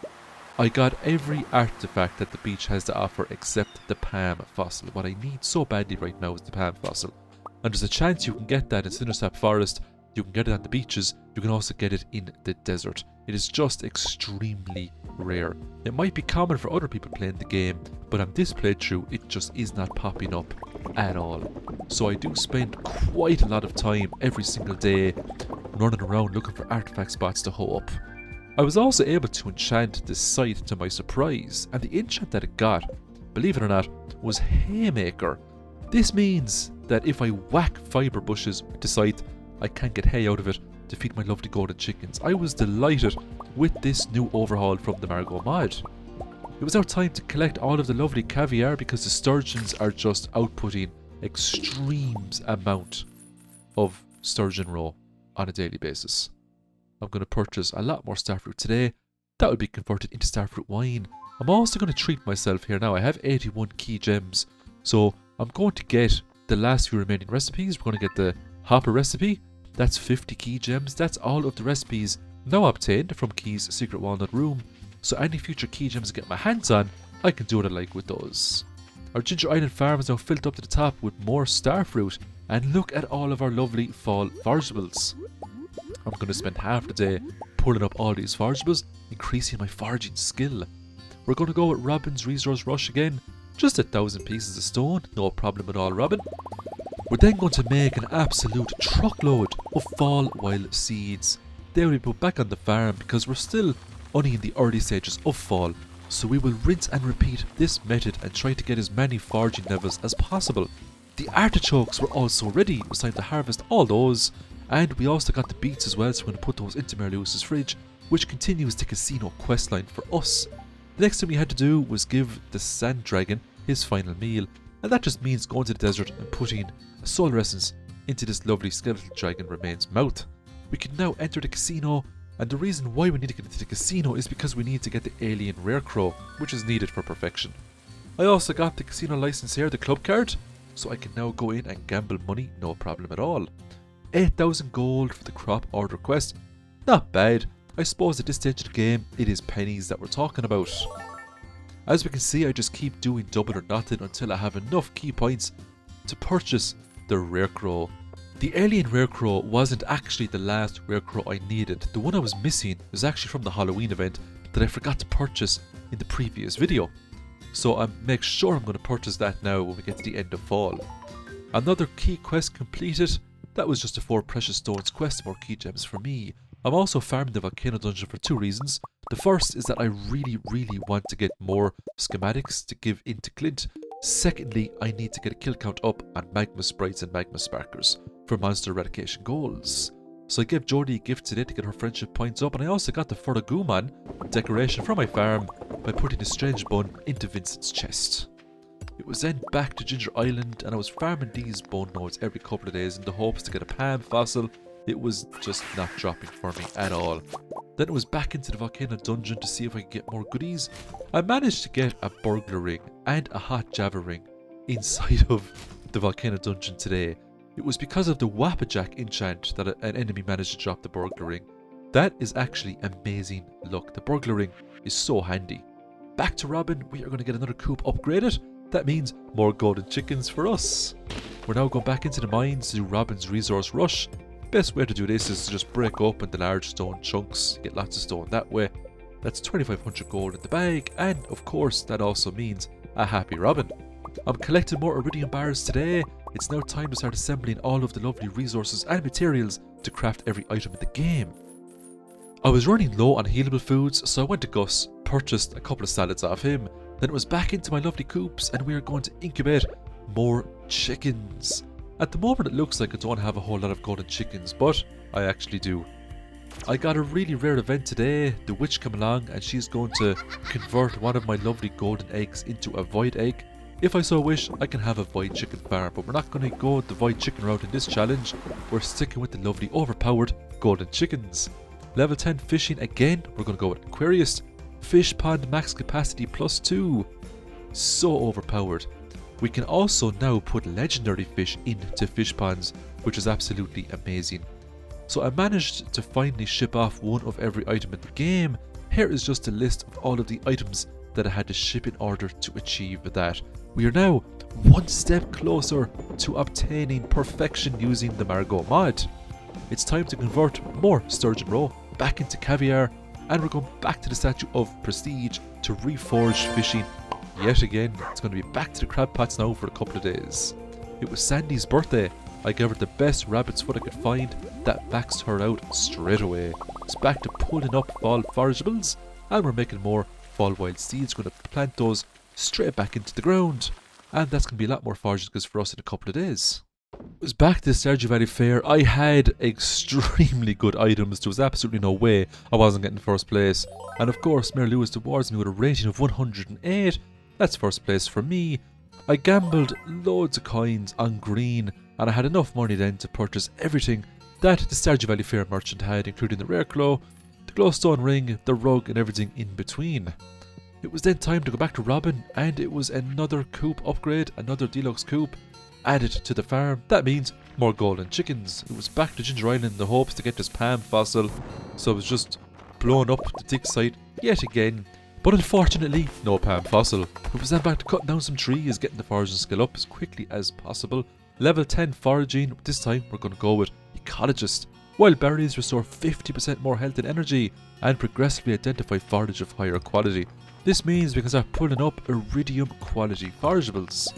I got every artifact that the beach has to offer except the palm fossil. What I need so badly right now is the palm fossil. And there's a chance you can get that in Cindersap Forest, you can get it on the beaches, you can also get it in the desert. It is just extremely rare. It might be common for other people playing the game, but on this playthrough it just is not popping up at all. So I do spend quite a lot of time every single day running around looking for artifact spots to hoe up. I was also able to enchant this site to my surprise, and the enchant that it got, believe it or not, was Haymaker. This means that if I whack fibre bushes with the scythe, I can get hay out of it to feed my lovely golden chickens. I was delighted with this new overhaul from the MARGO Mod. It was now time to collect all of the lovely caviar because the sturgeons are just outputting extremes amount of sturgeon roe on a daily basis. I'm going to purchase a lot more starfruit today. That will be converted into starfruit wine. I'm also going to treat myself here now. I have 81 key gems, so I'm going to get the last few remaining recipes. We're going to get the hopper recipe. That's 50 key gems. That's all of the recipes now obtained from Key's secret walnut room. So any future key gems I get my hands on, I can do what I like with those. Our Ginger Island farm is now filled up to the top with more starfruit. And look at all of our lovely fall forageables. I'm going to spend half the day pulling up all these forageables, increasing my foraging skill. We're going to go with Robin's Resource Rush again. Just 1,000 pieces of stone, no problem at all, Robin. We're then going to make an absolute truckload of fall wild seeds. They will be put back on the farm because we're still only in the early stages of fall. So we will rinse and repeat this method and try to get as many foraging levels as possible. The artichokes were also ready. It was time to harvest all those. And we also got the beets as well, so we're going to put those into Mary Lewis's fridge, which continues the casino questline for us. The next thing we had to do was give the sand dragon his final meal, and that just means going to the desert and putting a solar essence into this lovely skeletal dragon remains mouth. We can now enter the casino, and the reason why we need to get into the casino is because we need to get the alien rare crow, which is needed for perfection. I also got the casino license here, the club card, so I can now go in and gamble money, no problem at all. 8,000 gold for the crop order quest. Not bad. I suppose at this stage of the game, it is pennies that we're talking about. As we can see, I just keep doing double or nothing until I have enough key points to purchase the rare crow. The alien rare crow wasn't actually the last rare crow I needed. The one I was missing was actually from the Halloween event that I forgot to purchase in the previous video. So I make sure I'm going to purchase that now when we get to the end of fall. Another key quest completed. That was just a 4 precious stones quest, more key gems for me. I'm also farming the volcano dungeon for 2 reasons. The first is that I really want to get more schematics to give into Clint. Secondly, I need to get a kill count up on magma sprites and magma sparkers for monster eradication goals. So I gave Jodie a gift today to get her friendship points up, and I also got the Furtagooman decoration from my farm by putting a strange bun into Vincent's chest. It was then back to Ginger Island, and I was farming these bone nodes every couple of days in the hopes to get a palm fossil. It was just not dropping for me at all. Then it was back into the volcano dungeon to see if I could get more goodies. I managed to get a burglar ring and a hot java ring inside of the volcano dungeon today. It was because of the Wappajack enchant that an enemy managed to drop the burglar ring. That is actually amazing luck. The burglar ring is so handy. Back to Robin, we are going to get another coop upgraded. That means more golden chickens for us. We're now going back into the mines to do Robin's Resource Rush. Best way to do this is to just break open the large stone chunks, get lots of stone that way. That's 2,500 gold in the bag, and of course that also means a happy Robin. I'm collecting more iridium bars today. It's now time to start assembling all of the lovely resources and materials to craft every item in the game. I was running low on healable foods, so I went to Gus, purchased a couple of salads off him. Then it was back into my lovely coops, and we are going to incubate more chickens. At the moment it looks like I don't have a whole lot of golden chickens, but I actually do. I got a really rare event today. The witch came along and she's going to convert one of my lovely golden eggs into a void egg. If I so wish, I can have a void chicken farm, but we're not going to go the void chicken route in this challenge. We're sticking with the lovely overpowered golden chickens. Level 10 fishing again. We're going to go with Aquarius. Fish pond max capacity +2. So overpowered. We can also now put legendary fish into fish ponds, which is absolutely amazing. So I managed to finally ship off one of every item in the game, Here is just a list of all of the items that I had to ship in order to achieve that. We are now one step closer to obtaining perfection using the MARGO mod. It's time to convert more sturgeon roe back into caviar, and we're going back to the statue of prestige to reforge fishing yet again. It's going to be back to the crab pots now for a couple of days. It was Sandy's birthday. I gave her the best rabbit's foot I could find that maxed her out straight away. It's back to pulling up fall forageables, and we're making more fall wild seeds. We're going to plant those straight back into the ground, and that's going to be a lot more forageables for us in a couple of days. It was back to the Stardew Valley fair. I had extremely good items. There was absolutely no way I wasn't getting first place, and of course Mayor Lewis awards me with a rating of 108. That's first place for me. I gambled loads of coins on green, and I had enough money then to purchase everything that the Stardew Valley fair merchant had, including the rare claw, the glowstone ring, the rug, and everything in between. It was then time to go back to Robin, and it was another coop upgrade, another deluxe coop added to the farm. That means more golden chickens. It was back to Ginger Island in the hopes to get this palm fossil, so it was just blown up the dig site yet again. But unfortunately, no palm fossil. It was then back to cutting down some trees, getting the foraging skill up as quickly as possible. Level 10 foraging, this time we're going to go with ecologist. Wild berries restore 50% more health and energy, and progressively identify forage of higher quality. This means we can start pulling up iridium quality forageables.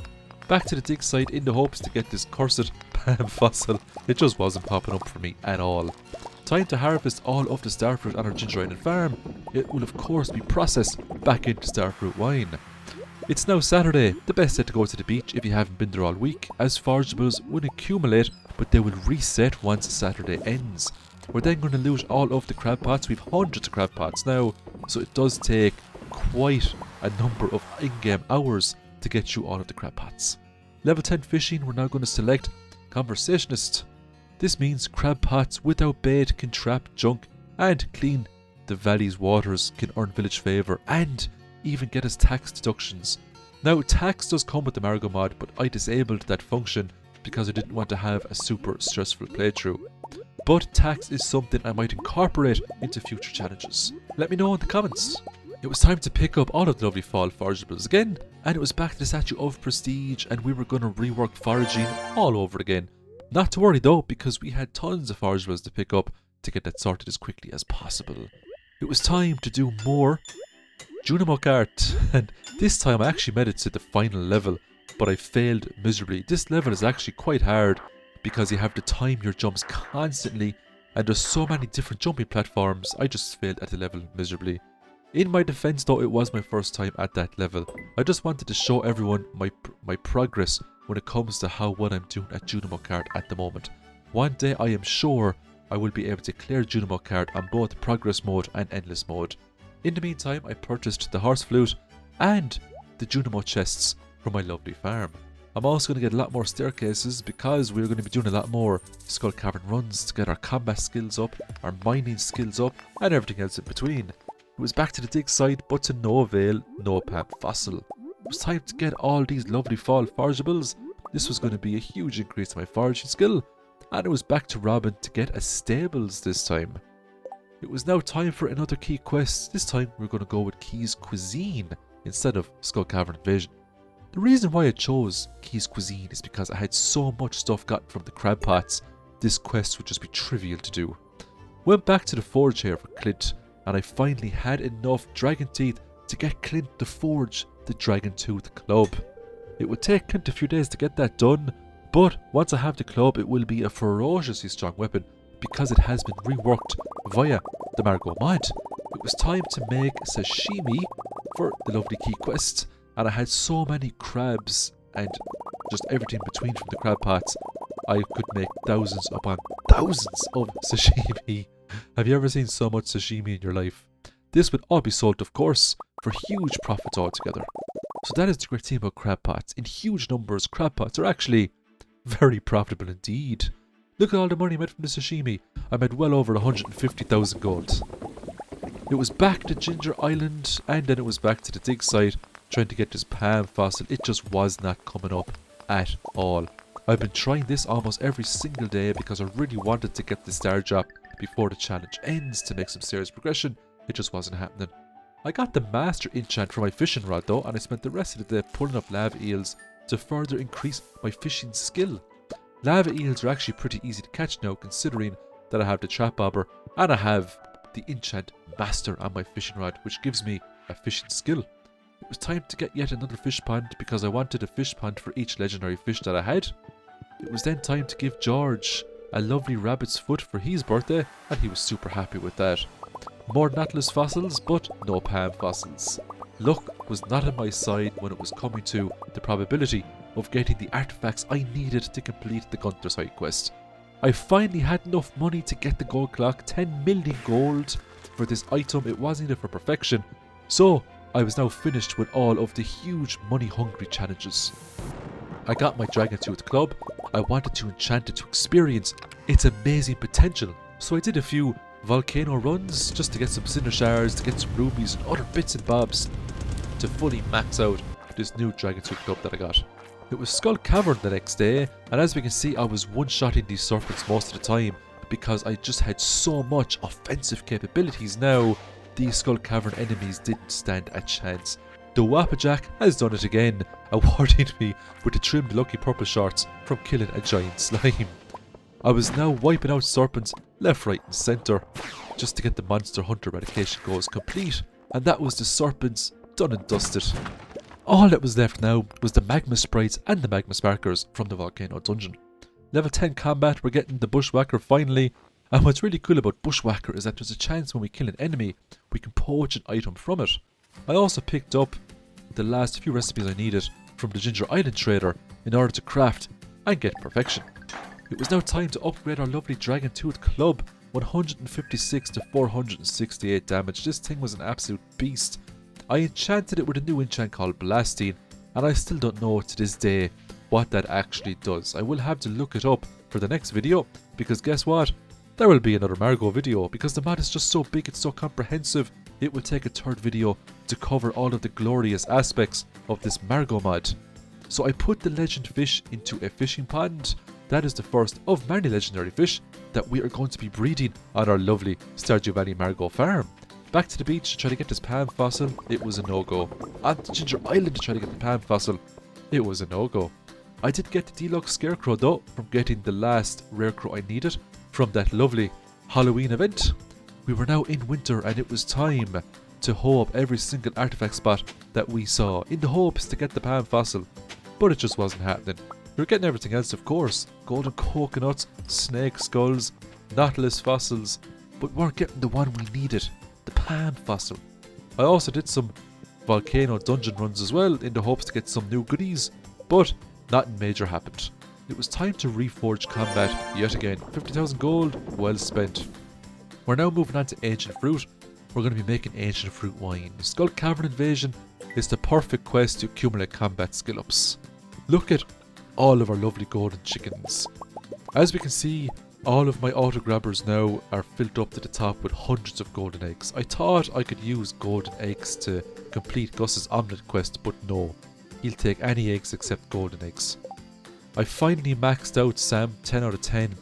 Back to the dig site in the hopes to get this cursed palm fossil. It just wasn't popping up for me at all. Time to harvest all of the starfruit on our Ginger Island farm. It will of course be processed back into starfruit wine. It's now Saturday, the best day to go to the beach if you haven't been there all week, as forageables will accumulate, but they will reset once Saturday ends. We're then going to loot all of the crab pots. We've hundreds of crab pots now, so it does take quite a number of in-game hours to get through all of the crab pots. Level 10 fishing, we're now going to select conversationist. This means crab pots without bait can trap junk and clean the valley's waters, can earn village favour, and even get us tax deductions. Now tax does come with the MARGO mod, but I disabled that function because I didn't want to have a super stressful playthrough. But tax is something I might incorporate into future challenges. Let me know in the comments. It was time to pick up all of the lovely fall forageables again, and it was back to the statue of prestige, and we were going to rework foraging all over again. Not to worry though, because we had tons of forageables to pick up to get that sorted as quickly as possible. It was time to do more Junimog art, and this time I actually made it to the final level, but I failed miserably. This level is actually quite hard because you have to time your jumps constantly, and there's so many different jumping platforms. I just failed at the level miserably. In my defense though, it was my first time at that level. I just wanted to show everyone my progress when it comes to how well I'm doing at Junimog art at the moment. One day I am sure I will be able to clear Junimog art on both progress mode and endless mode. In the meantime, I purchased the horse flute and the Junimo chests for my lovely farm. I'm also going to get a lot more staircases because we're going to be doing a lot more skull cavern runs to get our combat skills up, our mining skills up, and everything else in between. It was back to the dig site, but to no avail, no palm fossil. It was time to get all these lovely fall forageables. This was going to be a huge increase to my foraging skill, and it was back to Robin to get a stables this time. It was now time for another key quest. This time we're going to go with Key's Cuisine instead of Skull Cavern Invasion. The reason why I chose Key's Cuisine is because I had so much stuff gotten from the crab pots, this quest would just be trivial to do. Went back to the forge here for Clint, and I finally had enough dragon teeth to get Clint to forge the Dragon Tooth Club. It would take Clint a few days to get that done, but once I have the club it will be a ferociously strong weapon because it has been reworked via the MARGO mod. It was time to make sashimi for the lovely key quest, and I had so many crabs and just everything between from the crab pots, I could make thousands upon thousands of sashimi. Have you ever seen so much sashimi in your life? This would all be sold, of course, for huge profits altogether. So that is the great thing about crab pots. In huge numbers, crab pots are actually very profitable indeed. Look at all the money I made from the sashimi. I made well over 150,000 gold. It was back to Ginger Island, and then it was back to the dig site, trying to get this palm fossil. It just was not coming up at all. I've been trying this almost every single day because I really wanted to get the star drop before the challenge ends to make some serious progression, It just wasn't happening. I got the master enchant for my fishing rod though, and I spent the rest of the day pulling up lava eels to further increase my fishing skill. Lava eels are actually pretty easy to catch now, considering that I have the trap bobber and I have the enchant master on my fishing rod, which gives me a fishing skill. It was time to get yet another fish pond because I wanted a fish pond for each legendary fish that I had. It was then time to give George a lovely rabbit's foot for his birthday, and he was super happy with that. More Nautilus fossils, but no Palm fossils. Luck was not on my side when it was coming to the probability of getting the artifacts I needed to complete the Gunther side quest. I finally had enough money to get the gold clock, 10 million gold for this item. It was needed for perfection, so I was now finished with all of the huge money hungry challenges. I got my Dragon Tooth Club. I wanted to enchant it to experience its amazing potential, so I did a few volcano runs just to get some cinder shards, to get some rubies and other bits and bobs to fully max out this new Dragon Tooth Club that I got. It was Skull Cavern the next day, and as we can see, I was one-shotting these serpents most of the time because I just had so much offensive capabilities now. These Skull Cavern enemies didn't stand a chance. The Wappajack has done it again, awarding me with the trimmed lucky purple shorts from killing a giant slime. I was now wiping out serpents left, right and centre just to get the monster hunter eradication goals complete, and that was the serpents done and dusted. All that was left now was the magma sprites and the magma sparkers from the volcano dungeon. Level 10 combat, we're getting the bushwhacker finally, and what's really cool about bushwhacker is that there's a chance when we kill an enemy we can poach an item from it. I also picked up the last few recipes I needed from the Ginger Island trader in order to craft and get perfection. It was now time to upgrade our lovely Dragon Tooth Club, 156 to 468 damage. This thing was an absolute beast. I enchanted it with a new enchant called Blasting, and I still don't know to this day what that actually does. I will have to look it up for the next video, because guess what? There will be another Margo video, because the mod is just so big, it's so comprehensive. It will take a third video to cover all of the glorious aspects of this Margo mod. So I put the legend fish into a fishing pond. That is the first of many legendary fish that we are going to be breeding on our lovely Stardew Valley Margo farm. Back to the beach to try to get this Palm fossil, it was a no-go. On to Ginger Island to try to get the Palm fossil, it was a no-go. I did get the deluxe scarecrow though, from getting the last rare crow I needed from that lovely Halloween event. We were now in winter and it was time to hoe up every single artifact spot that we saw in the hopes to get the Palm fossil, but it just wasn't happening. We were getting everything else, of course, golden coconuts, snake skulls, nautilus fossils, but we weren't getting the one we needed, the Palm fossil. I also did some volcano dungeon runs as well in the hopes to get some new goodies, but nothing major happened. It was time to reforge combat yet again. 50,000 gold, well spent. We're now moving on to ancient fruit. We're going to be making ancient fruit wine. The Skull Cavern Invasion is the perfect quest to accumulate combat skill ups. Look at all of our lovely golden chickens. As we can see, all of my auto grabbers now are filled up to the top with hundreds of golden eggs. I thought I could use golden eggs to complete Gus's omelette quest, but no. He'll take any eggs except golden eggs. I finally maxed out Sam 10 out of 10.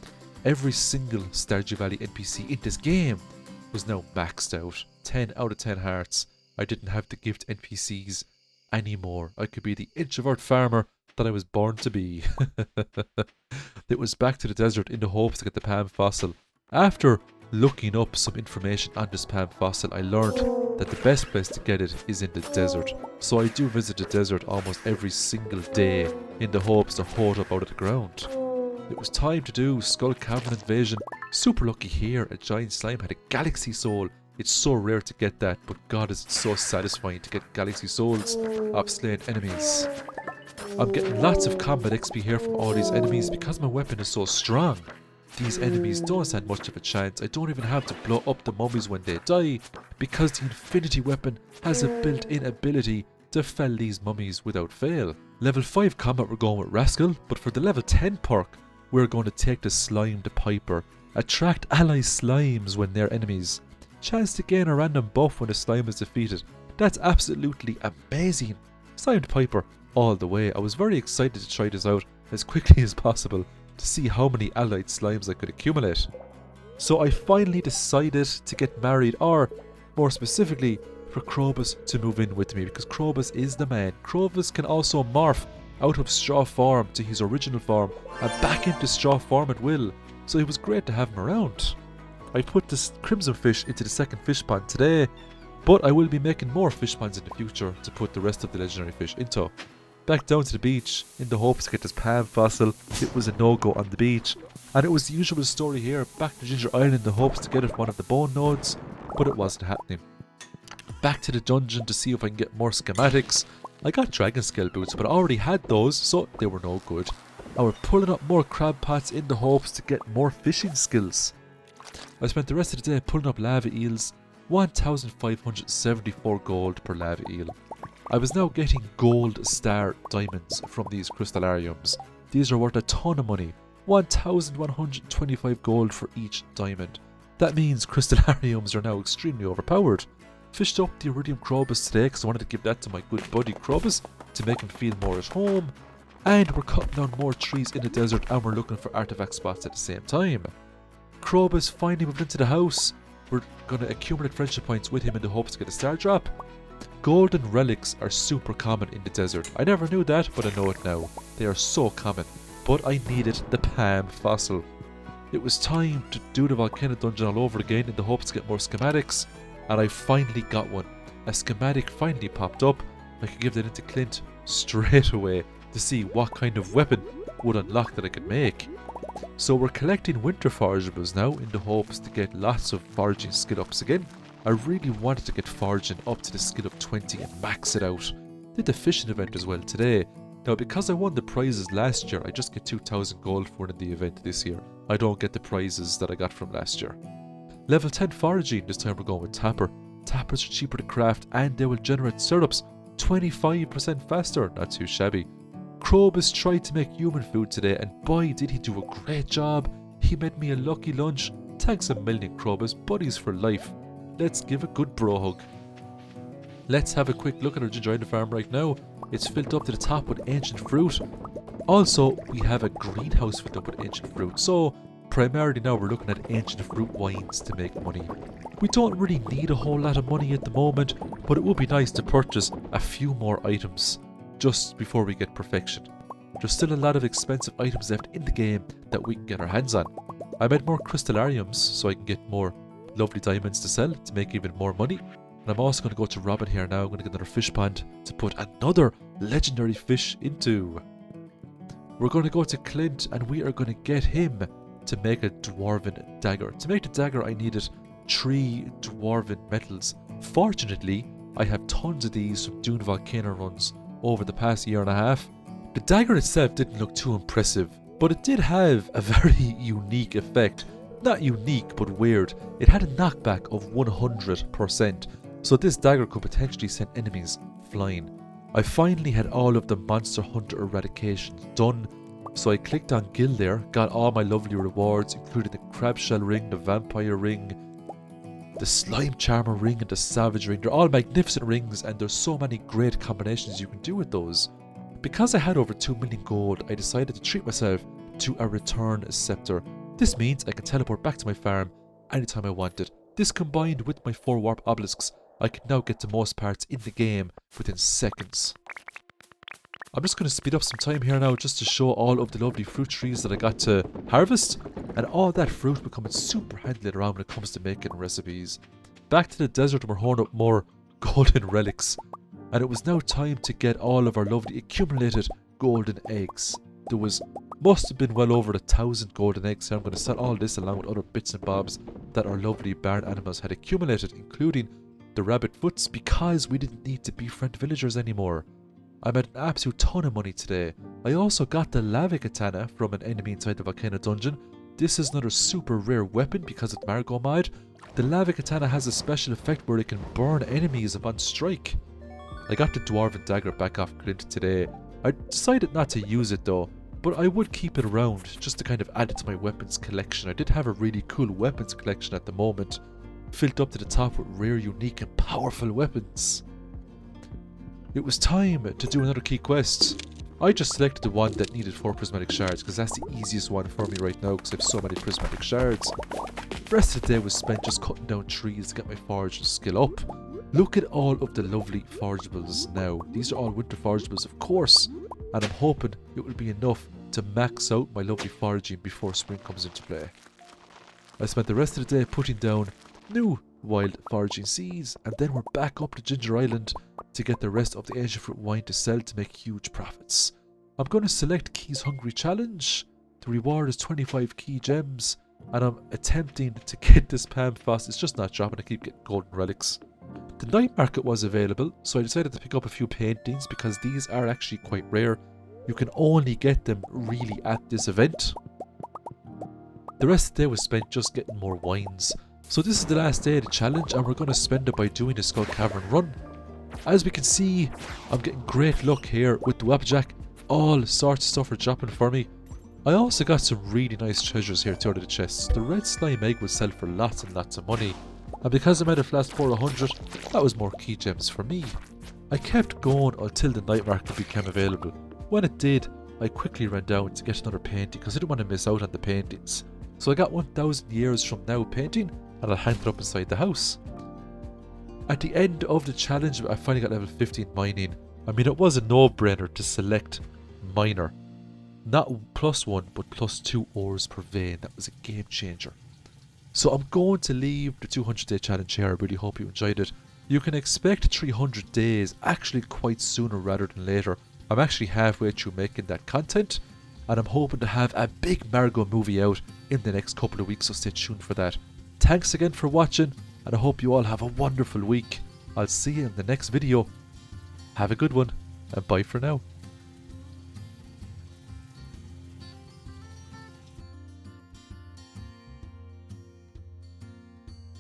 Every single Stardew Valley NPC in this game was now maxed out. 10 out of 10 hearts. I didn't have to gift NPCs anymore. I could be the introvert farmer that I was born to be. It was back to the desert in the hopes to get the Palm fossil. After looking up some information on this Palm fossil, I learned that the best place to get it is in the desert. So I do visit the desert almost every single day in the hopes to hoe it up out of the ground. It was time to do Skull Cavern Invasion. Super lucky here, a giant slime had a galaxy soul. It's so rare to get that, but god is it so satisfying to get galaxy souls of slain enemies. I'm getting lots of combat XP here from all these enemies because my weapon is so strong. These enemies don't stand much of a chance. I don't even have to blow up the mummies when they die because the infinity weapon has a built-in ability to fell these mummies without fail. Level 5 combat we're going with Rascal, but for the level 10 perk we're going to take the Slime the Piper. Attract ally slimes when they're enemies. Chance to gain a random buff when a slime is defeated. That's absolutely amazing. Slime the Piper all the way. I was very excited to try this out as quickly as possible to see how many allied slimes I could accumulate. So I finally decided to get married, or More specifically, for Krobus to move in with me, because Krobus is the man. Krobus can also morph out of straw form to his original form and back into straw form at will, so it was great to have him around. I put this crimson fish into the second fish pond today, but I will be making more fish ponds in the future to put the rest of the legendary fish into. Back down to the beach in the hopes to get this Palm fossil. It was a no-go on the beach, and it was the usual story here. Back to Ginger Island in the hopes to get it one of the bone nodes, but it wasn't happening. Back to the dungeon to see if I can get more schematics. I got dragon scale boots, but I already had those, so they were no good. I was pulling up more crab pots in the hopes to get more fishing skills. I spent the rest of the day pulling up lava eels, 1,574 gold per lava eel. I was now getting gold star diamonds from these crystallariums. These are worth a ton of money, 1,125 gold for each diamond. That means crystallariums are now extremely overpowered. Fished up the iridium Krobus today because I wanted to give that to my good buddy Krobus to make him feel more at home. And we're cutting down more trees in the desert and we're looking for artifact spots at the same time. Krobus finally moved into the house. We're going to accumulate friendship points with him in the hopes to get a star drop. Golden relics are super common in the desert. I never knew that, but I know it now. They are so common. But I needed the Palm fossil. It was time to do the volcano dungeon all over again in the hopes to get more schematics. And I finally got one. A schematic finally popped up. I could give that into Clint straight away to see what kind of weapon would unlock that I could make. So we're collecting winter forageables now in the hopes to get lots of foraging skill ups again. I really wanted to get foraging up to the skill of 20 and max it out. Did the fishing event as well today. Now because I won the prizes last year, I just get 2,000 gold for winning the event this year. I don't get the prizes that I got from last year. Level 10 foraging, this time we're going with Tapper. Tappers are cheaper to craft and they will generate syrups 25% faster, not too shabby. Krobus tried to make human food today and boy did he do a great job. He made me a lucky lunch. Thanks a million Krobus, buddies for life. Let's give a good bro hug. Let's have a quick look at our ginger island farm right now. It's filled up to the top with ancient fruit. Also, we have a greenhouse filled up with ancient fruit. So, primarily now we're looking at ancient fruit wines to make money. We don't really need a whole lot of money at the moment, but it would be nice to purchase a few more items just before we get perfection. There's still a lot of expensive items left in the game that we can get our hands on. I made more crystallariums so I can get more lovely diamonds to sell to make even more money. And I'm also going to go to Robin here now. I'm going to get another fish pond to put another legendary fish into. We're going to go to Clint and we are going to get him to make a dwarven dagger. To make the dagger I needed 3 dwarven metals. Fortunately, I have tons of these from doing volcano runs over the past year and a half. The dagger itself didn't look too impressive, but it did have a very unique effect. Not unique, but weird. It had a knockback of 100%, so this dagger could potentially send enemies flying. I finally had all of the monster hunter eradications done, so I clicked on guild there, got all my lovely rewards, including the crab shell ring, the vampire ring, the slime charmer ring, and the savage ring. They're all magnificent rings, and there's so many great combinations you can do with those. Because I had over 2 million gold, I decided to treat myself to a return scepter. This means I can teleport back to my farm anytime I wanted. This combined with my 4 warp obelisks, I can now get to most parts in the game within seconds. I'm just going to speed up some time here now just to show all of the lovely fruit trees that I got to harvest. And all that fruit becoming super handy later on when it comes to making recipes. Back to the desert and we're holding up more golden relics. And it was now time to get all of our lovely accumulated golden eggs. There must have been well over 1,000 golden eggs, so I'm going to sell all this along with other bits and bobs that our lovely barn animals had accumulated, including the rabbit foots, because we didn't need to befriend villagers anymore. I made an absolute ton of money today. I also got the lava katana from an enemy inside the volcano dungeon. This is another super rare weapon because of MARGO Mod. The lava katana has a special effect where it can burn enemies upon strike. I got the dwarven dagger back off Clint today. I decided not to use it though, but I would keep it around just to kind of add it to my weapons collection. I did have a really cool weapons collection at the moment, filled up to the top with rare, unique and powerful weapons. It was time to do another key quest. I just selected the one that needed 4 prismatic shards because that's the easiest one for me right now because I have so many prismatic shards. The rest of the day was spent just cutting down trees to get my foraging skill up. Look at all of the lovely forageables now. These are all winter forageables, of course, and I'm hoping it will be enough to max out my lovely foraging before spring comes into play. I spent the rest of the day putting down new wild foraging seeds, and then we're back up to Ginger Island to get the rest of the ancient fruit wine to sell to make huge profits. I'm going to select Keys Hungry Challenge. The reward is 25 key gems, and I'm attempting to get this Palm Frost. It's just not dropping, I keep getting golden relics. The night market was available, so I decided to pick up a few paintings because these are actually quite rare. You can only get them really at this event. The rest of the day was spent just getting more wines. So this is the last day of the challenge, and we're going to spend it by doing the Skull Cavern run. As we can see, I'm getting great luck here with the Wapjack. All sorts of stuff are dropping for me. I also got some really nice treasures here out of the chests. The red slime egg would sell for lots and lots of money. And because I made a flask for 100, that was more key gems for me. I kept going until the night market became available. When it did, I quickly ran down to get another painting because I didn't want to miss out on the paintings. So I got 1000 years from now painting, and I'll hang it up inside the house. At the end of the challenge, I finally got level 15 mining. I mean, it was a no-brainer to select miner. Not +1, but +2 ores per vein. That was a game changer. So I'm going to leave the 200-day challenge here. I really hope you enjoyed it. You can expect 300 days actually quite sooner rather than later. I'm actually halfway through making that content, and I'm hoping to have a big Margo movie out in the next couple of weeks, so stay tuned for that. Thanks again for watching, and I hope you all have a wonderful week. I'll see you in the next video. Have a good one, and bye for now.